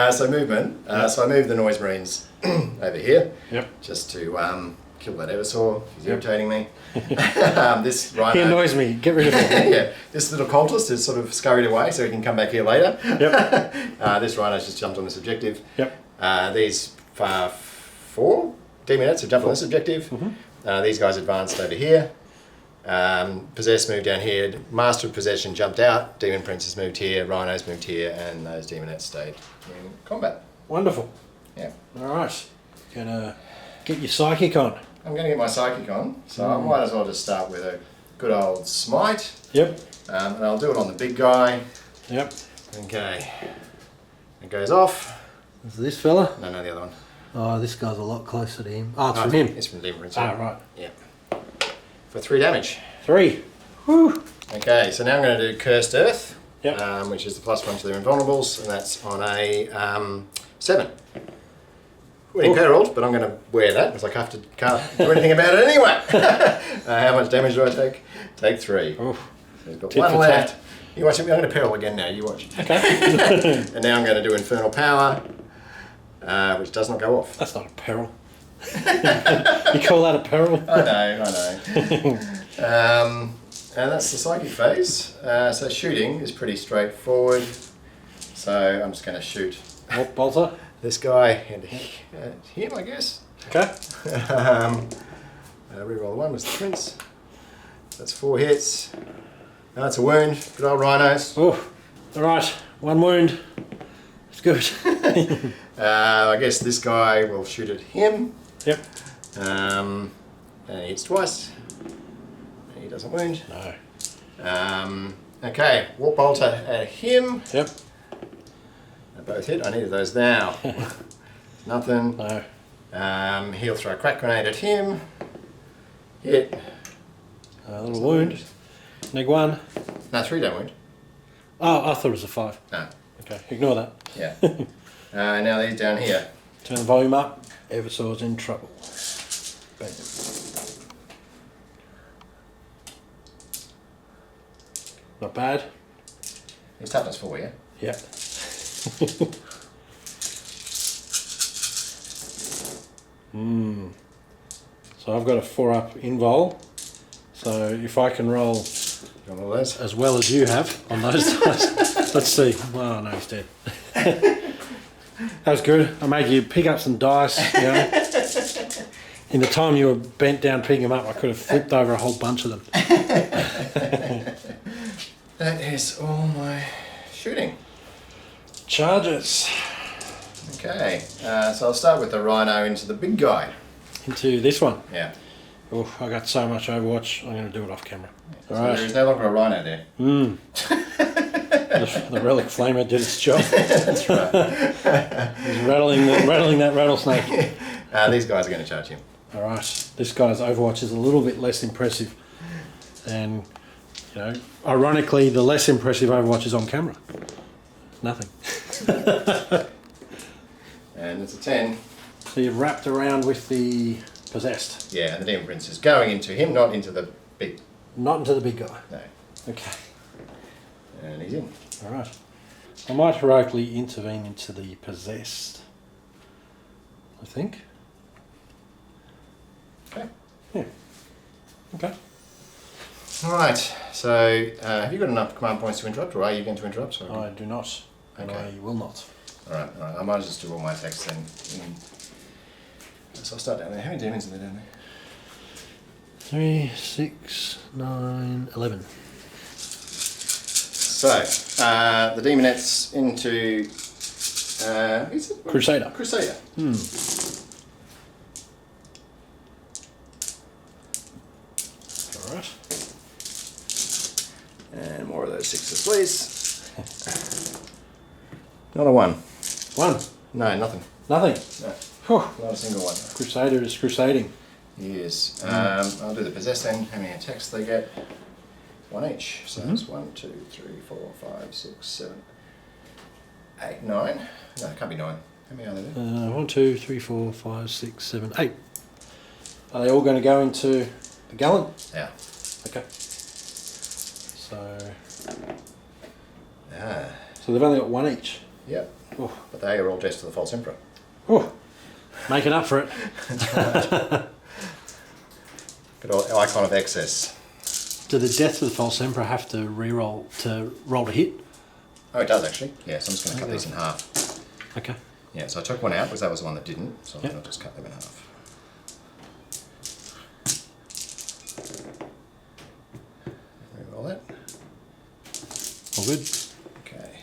So movement. So I moved the Noise Marines over here. Yep. Just to kill that Eversaw. He's irritating me. This rhino. He annoys me. Get rid of him. Yeah. This little cultist is sort of scurried away, so he can come back here later. Yep. This rhino's just jumped on this objective. Yep. These 4 demonettes have jumped on this objective. Mm-hmm. These guys advanced over here. Possessed moved down here. Master of Possession jumped out. Demon Princess moved here. Rhinos moved here, and those demonettes stayed in combat. Wonderful. Yeah. Alright. Gonna get your psychic on. I'm going to get my psychic on, so I might as well just start with a good old smite. Yep. And I'll do it on the big guy. Yep. Okay. It goes off. Is this fella? No, the other one. Oh, this guy's a lot closer to him. Oh, it's from him. It's from Demon Princess. Ah, right. Yeah. For 3 damage. 3. Whew. Okay, so now I'm going to do Cursed Earth, Yep. which is the +1 to their invulnerables, and that's on a 7. We're imperiled, but I'm going to wear that because I can't do anything about it anyway. How much damage do I take? Take 3. Oof. So we've got Tit 1 for left. tat. You watch it. I'm going to peril again now. You watch. Okay. And now I'm going to do Infernal Power, which does not go off. That's not a peril. You call that a peril? I know. And that's the psychic phase. So shooting is pretty straightforward. So I'm just going to shoot What bolter? this guy and him, I guess. Okay. Reroll the 1 was the prince. That's 4 hits. That's a wound. Good old rhinos. Oh, alright. 1 wound. It's good. I guess this guy will shoot at him. Yep. And he hits twice. He doesn't wound. No. Okay, Warp Bolter at him. Yep. They both hit. I needed those now. Nothing. No. He'll throw a crack grenade at him. Hit. A little wound. Neg 1. No, 3 don't wound. Oh, I thought it was a 5. No. Okay, ignore that. Yeah. Now these down here. Turn the volume up. Eversaw's in trouble. Bang. Not bad. He's toughness 4, yeah? Yep. So I've got a 4 up invul. So if I can roll Got all those? as well as you have on those dice, let's see. Oh no, he's dead. That was good. I made you pick up some dice. You know. In the time you were bent down picking them up, I could have flipped over a whole bunch of them. That is all my shooting. Charges Okay, so I'll start with the rhino into the big guy. into this one. Yeah. Oh, I got so much Overwatch. I'm going to do it off camera. So All right. there is no longer a rhino there. The relic flamer did its job. That's right. He's rattling that rattlesnake. These guys are going to charge him. All right. This guy's Overwatch is a little bit less impressive, and you know, ironically, the less impressive Overwatch is on camera. Nothing. And it's a 10. So you've wrapped around with the possessed. Yeah, and the Demon Prince is going into him, not into the big... Not into the big guy. No. Okay. And he's in. All right. I might heroically intervene into the possessed. I think. Okay. Yeah. Okay. Alright, so have you got enough command points to interrupt, or are you going to interrupt? Sorry. I do not, and Okay. I will not. Alright, I might just do all my attacks then. So I'll start down there. How many demons are there down there? 3, 6, 9, 11. So, the demonettes into... is it? Crusader. Crusader. Alright. And more of those 6s, please. Not a 1. 1. No, nothing. Nothing. No, Whew. not a single one. Crusader is crusading. Yes. I'll do the possess then. How many attacks they get? 1 each. So that's 1, 2, 3, 4, 5, 6, 7, 8, 9. No, it can't be 9. How many are there? 1, 2, 3, 4, 5, 6, 7, 8. Are they all going to go into the gallant? Yeah. Okay. So they've only got 1 each. Yep. Oh. But they are all dressed to the false emperor. Oh. Making up for it. Good old icon of excess. Do the deaths of the false emperor have to roll to hit? Oh, it does actually. Yeah, so I'm just going to cut these in half. Okay. Yeah, so I took one out because that was the one that didn't. So Yep. I'll just cut them in half. Reroll that. All good. Okay.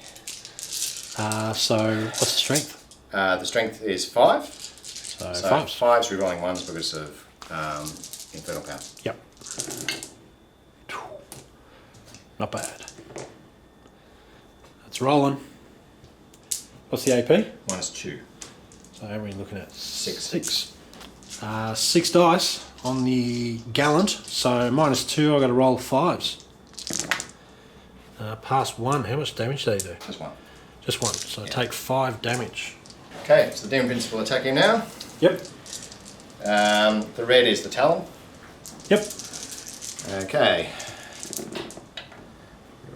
So what's the strength? The strength is 5. So So 5s. 5's rerolling 1s because of infernal power. Yep. Not bad. That's rolling. What's the AP? -2. So how are we looking at? 6. 6. 6 dice on the gallant. So -2, I've got to roll 5s. Past 1, how much damage do they do? Just 1. Just 1. So take 5 damage. Okay, so the demon principal attacking now. Yep. The red is the talon. Yep. Okay.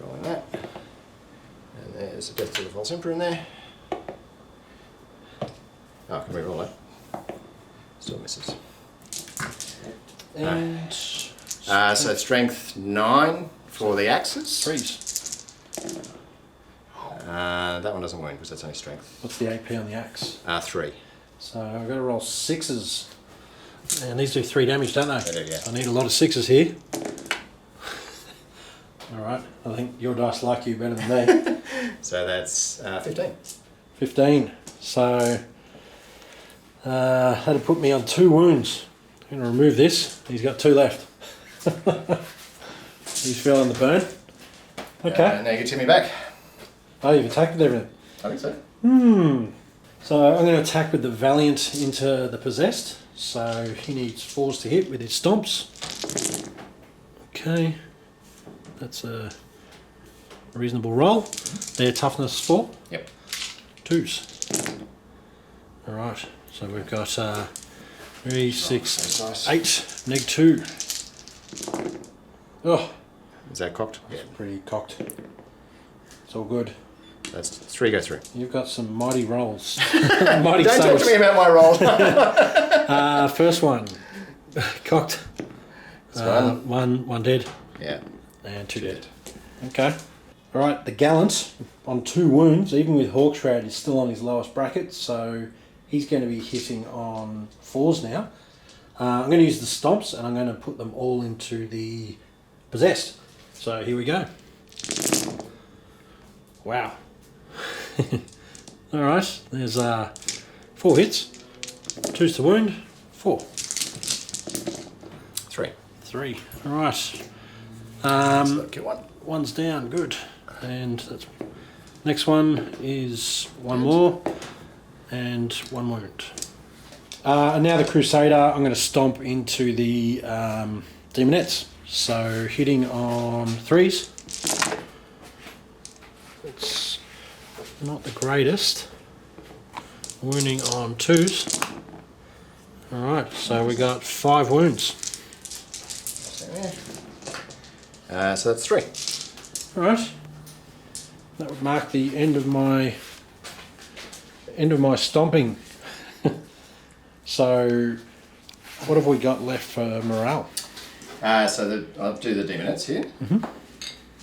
Rolling that. And there's a death to the false emperor in there. Oh, can we roll that? Still misses. And So strength 9 for the axes. 3s. That one doesn't win because that's only strength. What's the AP on the axe? 3. So I've got to roll 6s. And these do 3 damage, don't they? They do, yeah. I need a lot of 6s here. Alright, I think your dice like you better than me. So that's 15. 15. So that'll put me on 2 wounds. I'm going to remove this. He's got 2 left. He's feeling the burn. Okay. Now you get Timmy back. Oh, you've attacked with everything. I think so. So I'm going to attack with the Valiant into the Possessed. So he needs 4s to hit with his stomps. Okay. That's a reasonable roll. Their toughness 4. Yep. 2s. Alright. So we've got 3, 6, nice. 8, -2. Oh, Is that cocked? Yeah. pretty cocked. It's all good. That's 3 go through. You've got some mighty rolls. Mighty Don't talk saves. to me about my roll. First one. Cocked. That's One dead. Yeah. And 2 dead. Okay. Alright, the Gallant on 2 wounds, even with Hawkshroud, is still on his lowest bracket, so he's going to be hitting on 4s now. I'm going to use the stomps and I'm going to put them all into the Possessed. So here we go. Wow. Alright, there's 4 hits, 2s to wound, 4. 3. 3. Alright. Lucky one. 1's down, good. And that's next one is 1 more and 1 wound. And now the Crusader, I'm going to stomp into the Demonettes. So hitting on 3s. It's not the greatest. Wounding on 2s. Alright, so we got 5 wounds. So that's 3. Alright. that would mark the end of my stomping. So, what have we got left for morale? I'll do the demonettes here.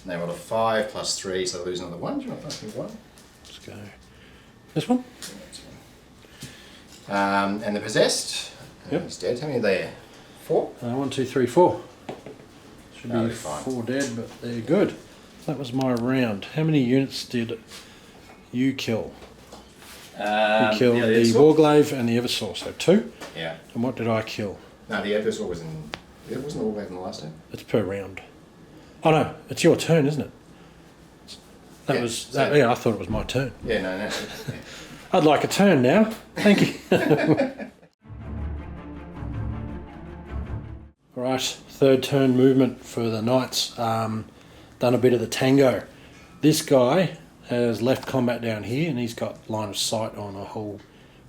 They roll a 5 plus 3, so they lose another 1. Do you want to pass me 1? Let's go. This one? And the possessed. Yep. He's dead. How many are there? 4? 1, 2, 3, 4. Should No, be they're fine. 4 dead, but they're good. That was my round. How many units did you kill? You killed the Warglaive and the Eversaw, so 2. Yeah. And what did I kill? No, the Eversaw was in... It wasn't all back in the last turn. It's per round. Oh no, it's your turn, isn't it? That Yeah, was... so- yeah, I thought it was my turn. Yeah, no. Yeah. I'd like a turn now. Thank you. Alright, third turn movement for the Knights. Done a bit of the tango. This guy has left combat down here and he's got line of sight on a whole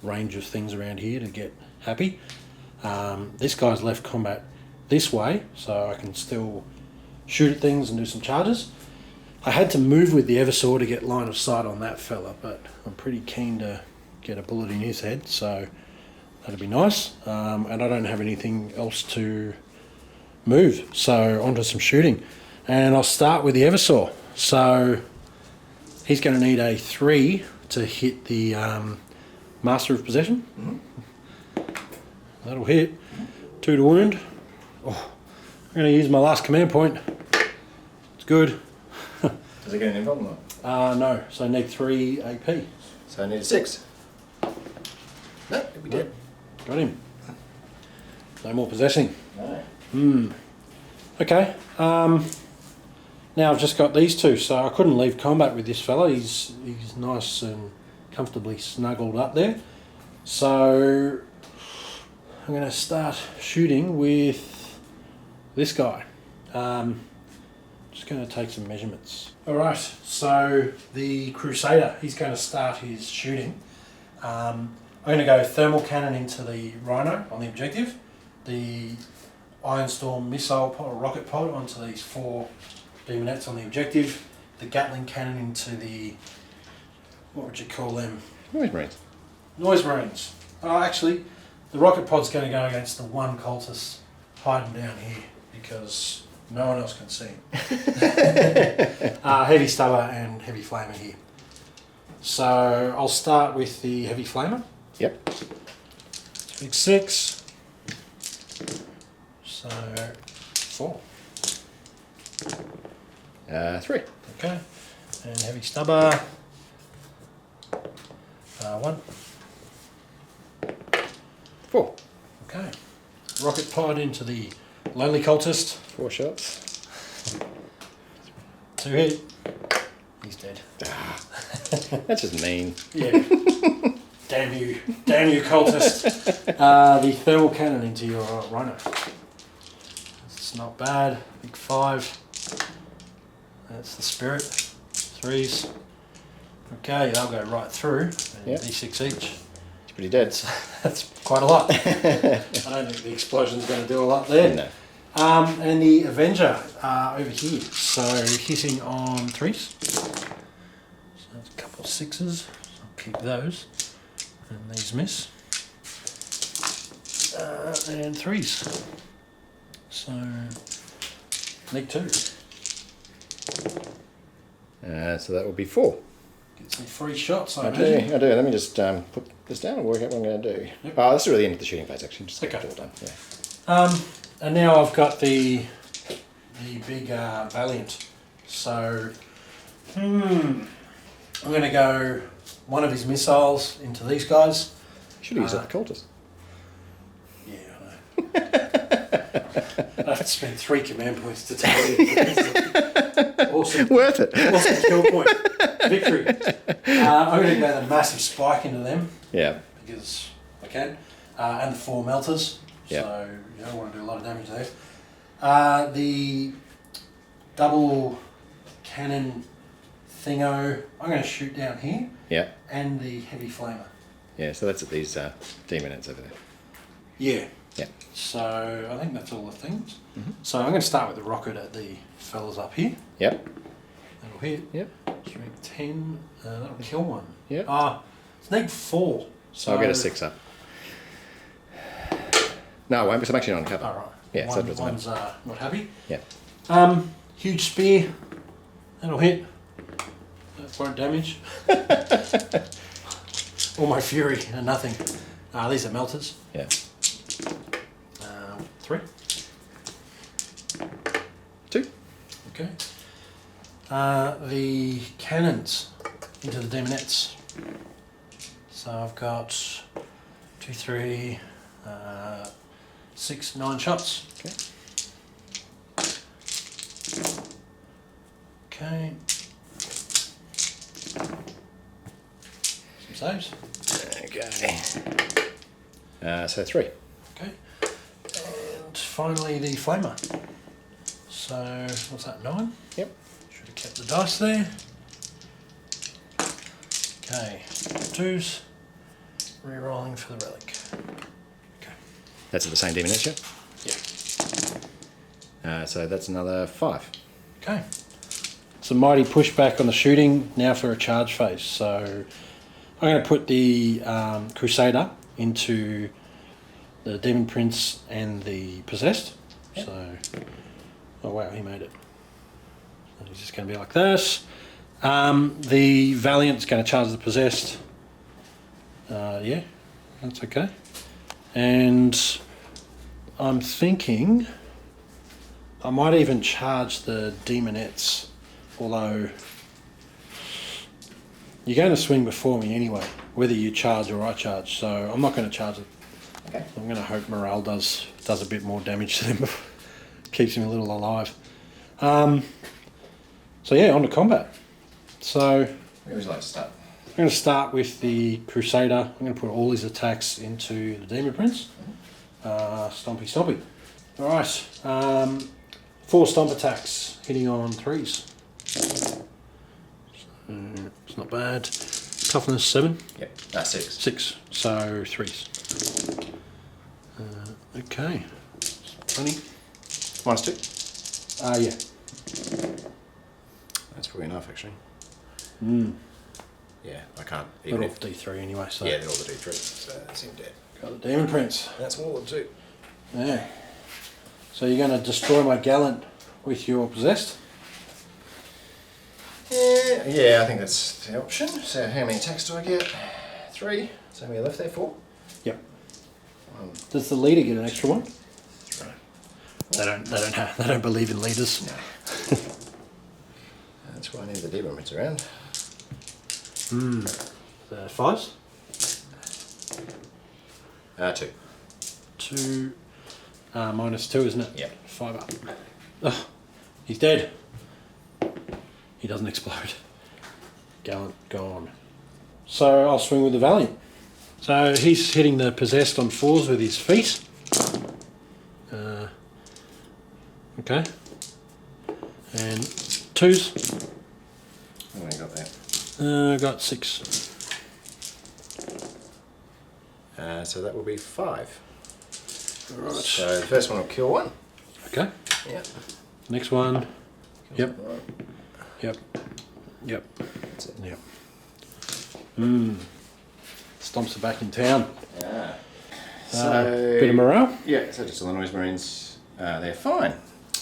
range of things around here to get happy. This guy's left combat this way, so I can still shoot at things and do some charges. I had to move with the Eversaw to get line of sight on that fella, but I'm pretty keen to get a bullet in his head, so that'd be nice. And I don't have anything else to move, so onto some shooting. And I'll start with the Eversaw. So he's going to need a 3 to hit the Master of Possession. That'll hit. 2 to wound. Oh, I'm going to use my last command point. It's good. Does it get an invuln or not? No, so I need 3 AP. So I need a 6. No, we did. Got him. No more possessing. No. Okay. Now I've just got these 2, so I couldn't leave combat with this fella. He's nice and comfortably snuggled up there. So I'm going to start shooting with this guy. Just going to take some measurements. Alright, so the Crusader, he's going to start his shooting. I'm going to go thermal cannon into the Rhino on the objective, the Iron Storm missile pod or rocket pod onto these 4 demonettes on the objective, the Gatling cannon into the, what would you call them? Noise Marines. Noise Marines. Oh, actually, the rocket pod's going to go against the 1 cultist hiding down here because no one else can see him. Heavy Stubber and Heavy Flamer here. So I'll start with the Heavy Flamer. Yep. Big 6. So 4. 3. Okay. And Heavy Stubber. 1. 4. Okay. Rocket pod into the Lonely Cultist. 4 shots. 2 hit. He's dead. That's just mean. Yeah. Damn you cultist. The thermal cannon into your Rhino. It's not bad. Big 5. That's the spirit. 3s. Okay, they'll go right through. And Yep. D6 each. It's pretty dead. That's quite a lot. I don't think the explosion's going to do a lot there. No. And the Avenger over here. So hitting on 3s. So that's a couple of 6s. I'll keep those. And these miss. And 3s. So need 2. So that will be 4. Get some free shots, I I imagine. do. Let me just put this down and work out what I'm going to do. Yep. Oh, that's really the end of the shooting phase, actually. Just get Okay. it all done. Yeah. And now I've got the big Valiant. So I'm going to go one of his missiles into these guys. Should have used up the cultist. Yeah, I know. I have to spend 3 command points to tell you. Awesome. Worth it. Awesome kill point. Victory. I'm going to go the massive spike into them Yeah. because I can. And the 4 melters. Yeah. So you don't want to do a lot of damage there. The double cannon thingo, I'm going to shoot down here. Yeah. And the heavy flamer. Yeah, so that's at these demonettes over there. Yeah. Yeah. So I think that's all the things. So I'm going to start with the rocket at the fellas up here. Yep. That'll hit. Yep. Strength 10. That'll kill one. Yep. It's need 4. So I'll get a 6 up. No, I won't, because I'm actually on cover. All right. Yeah, so that doesn't one's not happy. Yeah. Huge spear. That'll hit. That won't damage. All my fury and nothing. These are melters. Yeah. 3. 2. Okay. The cannons into the demonettes. So I've got 2, 3, 6, 9 shots. Okay. Okay. Some saves. Okay. So 3. Okay. And finally the flamer. So what's that, 9? Yep. Should have kept the dice there. Okay. 2s. Rerolling for the relic. Okay. That's at the same demonette, Yeah. So that's another 5. Okay. Some mighty pushback on the shooting now for a charge phase. So I'm going to put the Crusader into the Demon Prince and the Possessed. Yep. So, oh wow, he made it. And he's just going to be like this. The Valiant's going to charge the Possessed. Yeah, that's okay. And I'm thinking I might even charge the Demonettes, although you're going to swing before me anyway, whether you charge or I charge, so I'm not going to charge it. Okay. I'm going to hope morale does a bit more damage to them, keeps him a little alive. So yeah, on to combat. So Where would you like to start? I'm going to start with the Crusader. I'm going to put all his attacks into the Demon Prince. Stompy stompy. Alright, 4 stomp attacks, hitting on 3s. It's not bad. Toughness 7. Yep. 6. 6, so 3s. Okay. 20. -2. Yeah. That's probably enough, actually. Yeah, I can't. They're Even off D3 anyway, so. yeah, they're all the D3, so that's him dead. Got the Demon Prince. That's more than 2. Yeah. So you're going to destroy my Gallant with your Possessed? Yeah, I think that's the option. So how many attacks do I get? 3. So how many left there? 4? Yep. 1, Does the leader get an extra one? 3. They don't believe in leaders. No. That's why I need the Demon Prince around. The 5s? 2. 2. -2, isn't it? Yep. 5 up. Oh, he's dead. He doesn't explode. Gallant gone. So I'll swing with the Valiant. So he's hitting the Possessed on 4s with his feet. Okay. And 2s. How many got there? Got 6. So that will be 5. Right. So the first one will kill 1. Okay. Yeah. Next one. Yep. Right. Yep. Yep. That's it. Yep. Stomps are back in town. Yeah. So Bit of morale. Yeah. So just Illinois Marines, they're fine.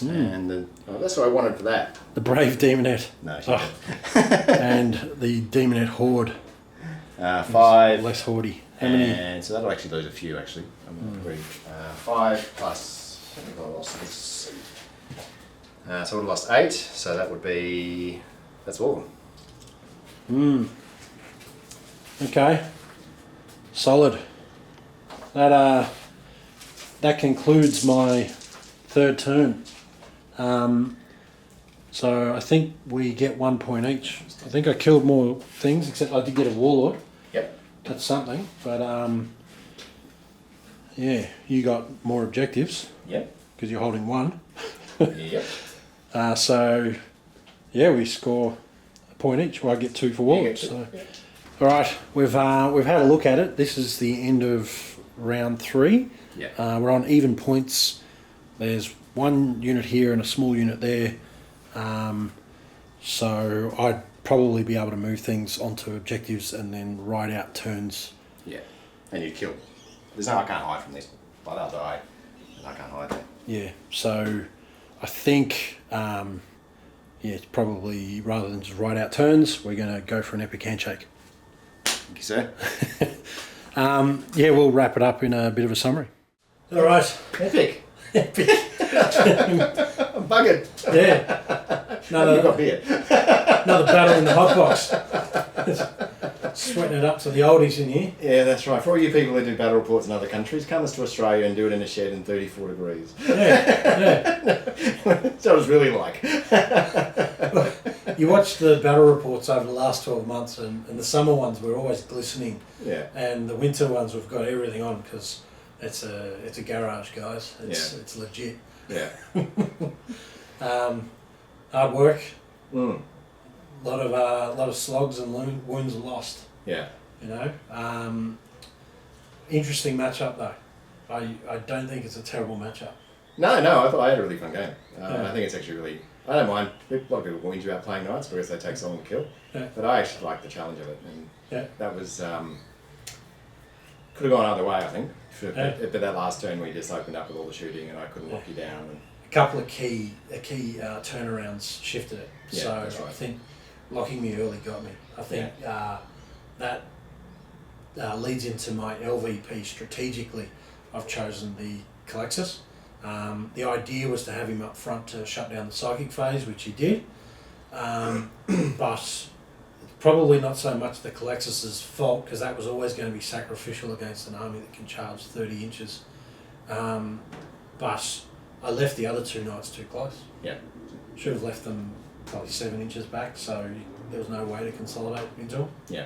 And that's what I wanted for that. The brave Demonette. No, she And the Demonette Horde. 5. Less hordy. How many? And so that'll actually lose a few, actually. I'm not agree. 5 plus. I think I lost this. So I would have lost 8. So that would be. That's all of them. Okay. Solid. That concludes my 3rd turn. So I think we get 1 point each. I think I killed more things, except I did get a Warlord. Yep. That's something. But yeah, you got more objectives Yep. because you're holding 1. Yep. So yeah, we score a point each. Well, I get 2 for Warlords. So. Yep. All right, we've had a look at it. This is the end of round 3. Yeah. We're on even points. There's 1 unit here and a small unit there. So I'd probably be able to move things onto objectives and then ride out turns. Yeah, and you kill. There's no, I can't hide from this, but I'll die, and I can't hide there. Yeah, so I think, it's probably, rather than just ride out turns, we're going to go for an epic handshake. Thank you, sir. We'll wrap it up in a bit of a summary. All right. Epic. Epic. I'm buggered. Yeah. You've got beer. Another battle in the hot box. Sweating it up to the oldies in here. Yeah, that's right. For all you people who do battle reports in other countries, come us to Australia and do it in a shed in 34 degrees. Yeah. That's what it's really like. You watch the battle reports over the last 12 months, and the summer ones were always glistening. Yeah. And the winter ones we've got everything on because it's a garage, guys. It's legit. Yeah. Hard work. Mm. A lot of slogs and wounds lost. Yeah. You know. Interesting matchup though. I don't think it's a terrible matchup. No, I had a really fun game. I think it's actually really. I don't mind. A lot of people whinge about playing knights because they take so long to kill. Yeah. But I actually like the challenge of it, and that was could have gone either way. I think. But that last turn we just opened up with all the shooting, and I couldn't lock you down. And a couple of key turnarounds shifted it. Yeah, So that's right. I think locking me early got me. I think that leads into my LVP strategically. I've chosen the Calexis. The idea was to have him up front to shut down the psychic phase, which he did. But probably not so much the Calexis' fault, because that was always going to be sacrificial against an army that can charge 30 inches. But I left the other two knights too close. Yeah. Should have left them probably 7 inches back, so there was no way to consolidate into them. Yeah.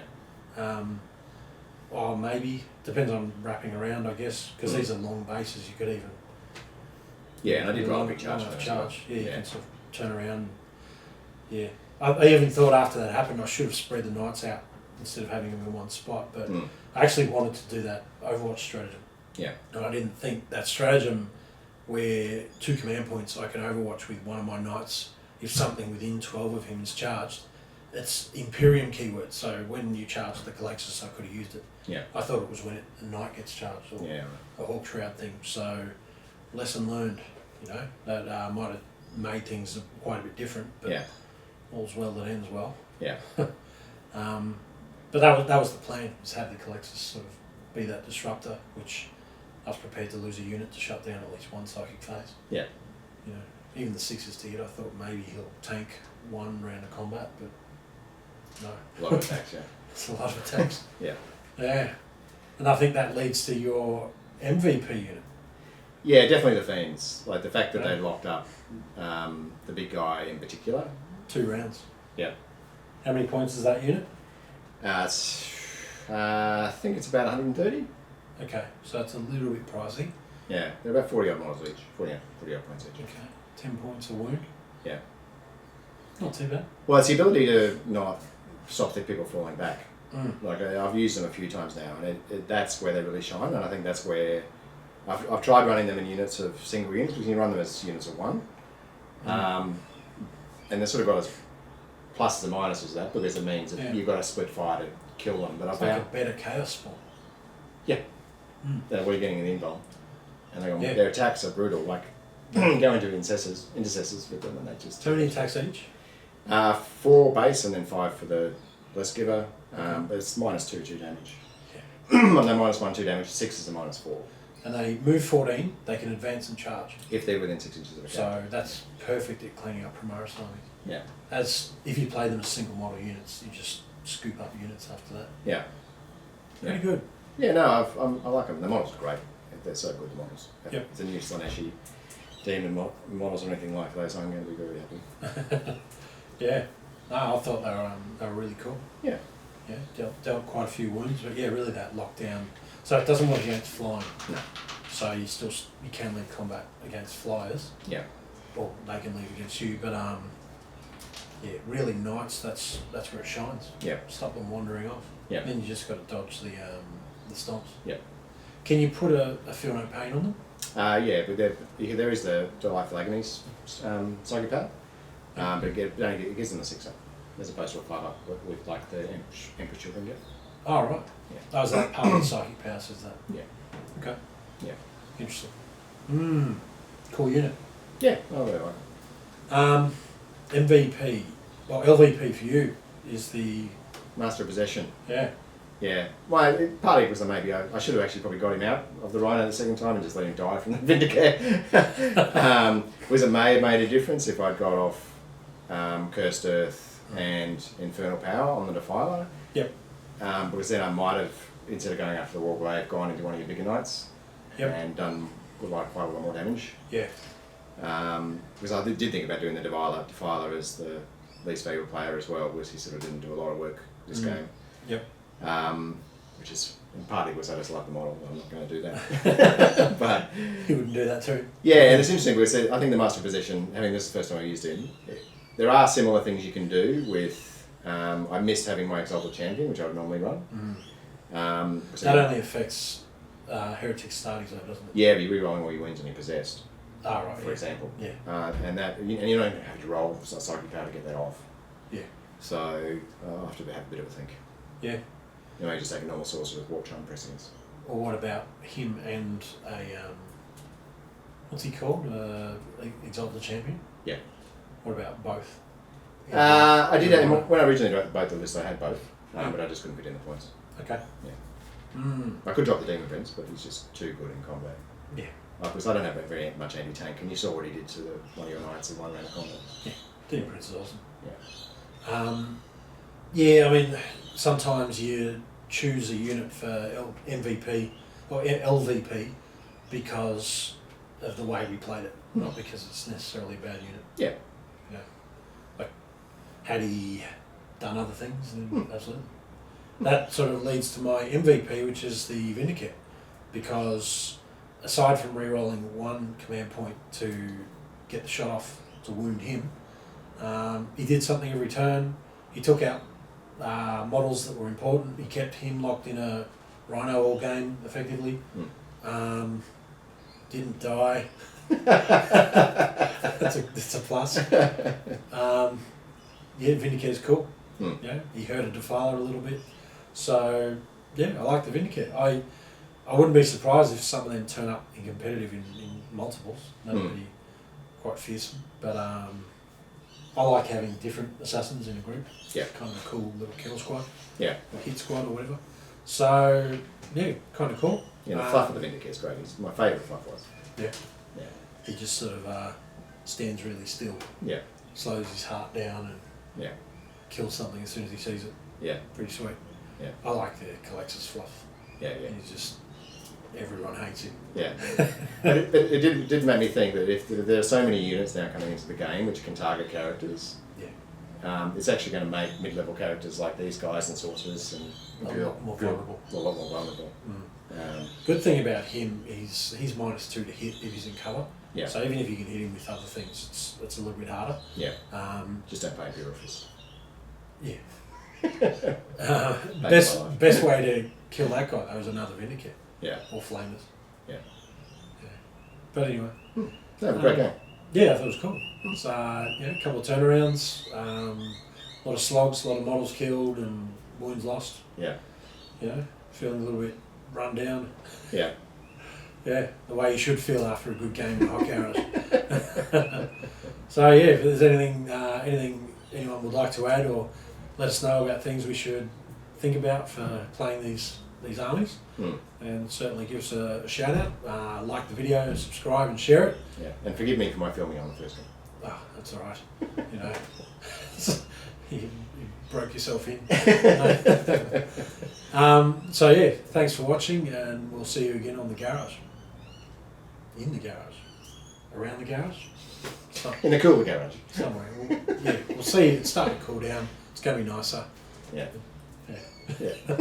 Or maybe, depends on wrapping around, I guess, because these are long bases, you could even... Yeah, and I did roll a big charge. Yeah, you can sort of turn around. Yeah. I even thought after that happened, I should have spread the knights out instead of having them in one spot, but I actually wanted to do that Overwatch stratagem. Yeah. And I didn't think that stratagem where 2 command points I can Overwatch with one of my knights if something within 12 of him is charged. It's Imperium keyword, so when you charge the Calexis, I could have used it. Yeah. I thought it was when a knight gets charged, or a Hawk Shroud thing. So, lesson learned, you know, that might have made things quite a bit different, but all's well that ends well. Yeah. But that was the plan, was have the Calexis sort of be that disruptor, which I was prepared to lose a unit to shut down at least one psychic phase. Yeah. You know, even the 6s to hit, I thought maybe he'll tank one round of combat, but no. A lot of attacks, yeah. It's a lot of attacks. Yeah. Yeah. And I think that leads to your MVP unit. Yeah, definitely the Fiends. Like the fact that they locked up the big guy in particular. 2 rounds. Yeah. How many points is that unit? I think it's about 130. Okay, so it's a little bit pricey. Yeah, they're about 40 odd models each. 40 odd points each. Okay, 10 points a wound. Yeah. Not too bad. Well, it's the ability to not stop the people falling back. Mm. Like I've used them a few times now, and that's where they really shine. And I think that's where I've tried running them in units of single units, because you can run them as units of 1. And they've sort of got as pluses and minuses of that, because it means that you've got a split fire to kill them. But it's like a better chaos spawn. Yeah. What are you getting in the invul? And their attacks are brutal. Like go into intercessors with them, and they just. How many attacks each? 4 base and then 5 for the less giver. But it's -2 damage. Yeah. No, -1 2 damage. 6 is a -4. And they move 14. They can advance and charge. If they're within 6 inches of a So that's perfect at cleaning up Primaris armies. Yeah. As if you play them as single model units, you just scoop up units after that. Yeah. Pretty good. Yeah, no, I like them. The models are great. They're so good, the models. Yep. If it's a new Slaanesh demon models or anything like those, I'm going to be very happy. Yeah. No, I thought they were really cool. Yeah. Yeah, dealt quite a few wounds, but yeah, really that lockdown. So it doesn't work against flying. No. So you can leave combat against flyers. Yeah. Or they can leave against you, but yeah, really knights. That's where it shines. Yeah. Stop them wandering off. Yeah. Then you just got to dodge the stomps. Yeah. Can you put a feel no pain on them? Yeah, but there is the Delightful Agonies psychopath. But it gives them a 6-up as opposed to a 5-up with like the Emperor children get. Oh, right. Yeah. That was that part of the psychic power, says that. Yeah. Okay. Yeah. Interesting. Cool unit. Yeah. Oh, really like it. MVP, well, LVP for you is the... Master of Possession. Yeah. Yeah. Well, partly it was that maybe I should have actually probably got him out of the Rhino the second time and just let him die from the Vindicare. Was it may have made a difference if I'd got off Cursed Earth and Infernal Power on the Defiler? Yep. Because then I might have, instead of going after the Warblade, gone into one of your bigger knights. Yep. And done like quite a lot more damage. Yeah. Because I did think about doing the Defiler as the least valuable player as well, because he sort of didn't do a lot of work this game. Yep. Which is partly because I just like the model. I'm not going to do that. But You wouldn't do that too. yeah, and it's interesting because I think the Master of Possession, having this the first time I used him, there are similar things you can do with. I missed having my Exalted Champion, which I would normally run. That only affects Heretic Starties though, doesn't it? Yeah, but you're re-rolling all your wins when you're possessed. Ah, right. For example. Yeah. And you don't have to roll a psychic power to get that off. Yeah. So I'll have to have a bit of a think. Yeah. You know, you just take a normal sorcerer with Warp Charm Prescience. Or what about him and a what's he called? Exalted Champion? Yeah. What about both? I did when I originally wrote both of this. I had both, but I just couldn't fit in the points. Okay. Yeah. I could drop the Demon Prince, but he's just too good in combat. Yeah. Because I don't have very much anti-tank, and you saw what he did to one of your knights in one round of combat. Yeah. Demon Prince is awesome. Yeah. Yeah, I mean, sometimes you choose a unit for MVP or LVP because of the way we played it, not because it's necessarily a bad unit. Yeah. You know, like, had he done other things, then absolutely. That sort of leads to my MVP, which is the Vindicate, because aside from re-rolling one command point to get the shot off to wound him, he did something every turn. He took out models that were important. He kept him locked in a Rhino all game effectively. Didn't die. That's a plus. Yeah, Vindicate's cool. Yeah, he hurt a Defiler a little bit. So yeah, I like the Vindicate. I wouldn't be surprised if some of them turn up in competitive in multiples. That would be quite fearsome. But I like having different assassins in a group. Yeah. Kind of a cool little kill squad. Yeah. Or hit squad or whatever. So yeah, kind of cool. Yeah, the fluff of the Vindicate is great. He's my favourite fluff was. Yeah. Yeah. He just sort of stands really still. Yeah. Slows his heart down and yeah, kills something as soon as he sees it. Yeah. Pretty sweet. Yeah. I like the Colex's fluff. Yeah, yeah. He's just, everyone hates him. Yeah. But it did make me think that if there are so many units now coming into the game which can target characters, it's actually going to make mid-level characters like these guys and sorcerers and a lot more vulnerable. A lot more vulnerable. Good thing about him is he's -2 to hit if he's in cover. Yeah. So even if you can hit him with other things, it's a little bit harder. Yeah. Just don't play Imperial. Yeah. Best way to kill that guy though is another Vindicate. Yeah. Or Flamers. Yeah. Yeah. But anyway. That was a great game. Yeah, I thought it was cool. It's a couple of turnarounds, a lot of slogs, a lot of models killed and wounds lost. Yeah. You know, feeling a little bit run down. Yeah. Yeah, the way you should feel after a good game of Hot Arrows. So yeah, if there's anything anyone would like to add or let us know about things we should think about for playing these armies, and certainly give us a shout out. Like the video, subscribe and share it. Yeah, and forgive me for my filming on the first one. Oh, that's all right. You know, you broke yourself in. So yeah, thanks for watching, and we'll see you again on the garage. In the garage, around the garage. In a cooler garage. Somewhere. We'll see. It's starting to cool down. It's going to be nicer. Yeah. Yeah. Yeah.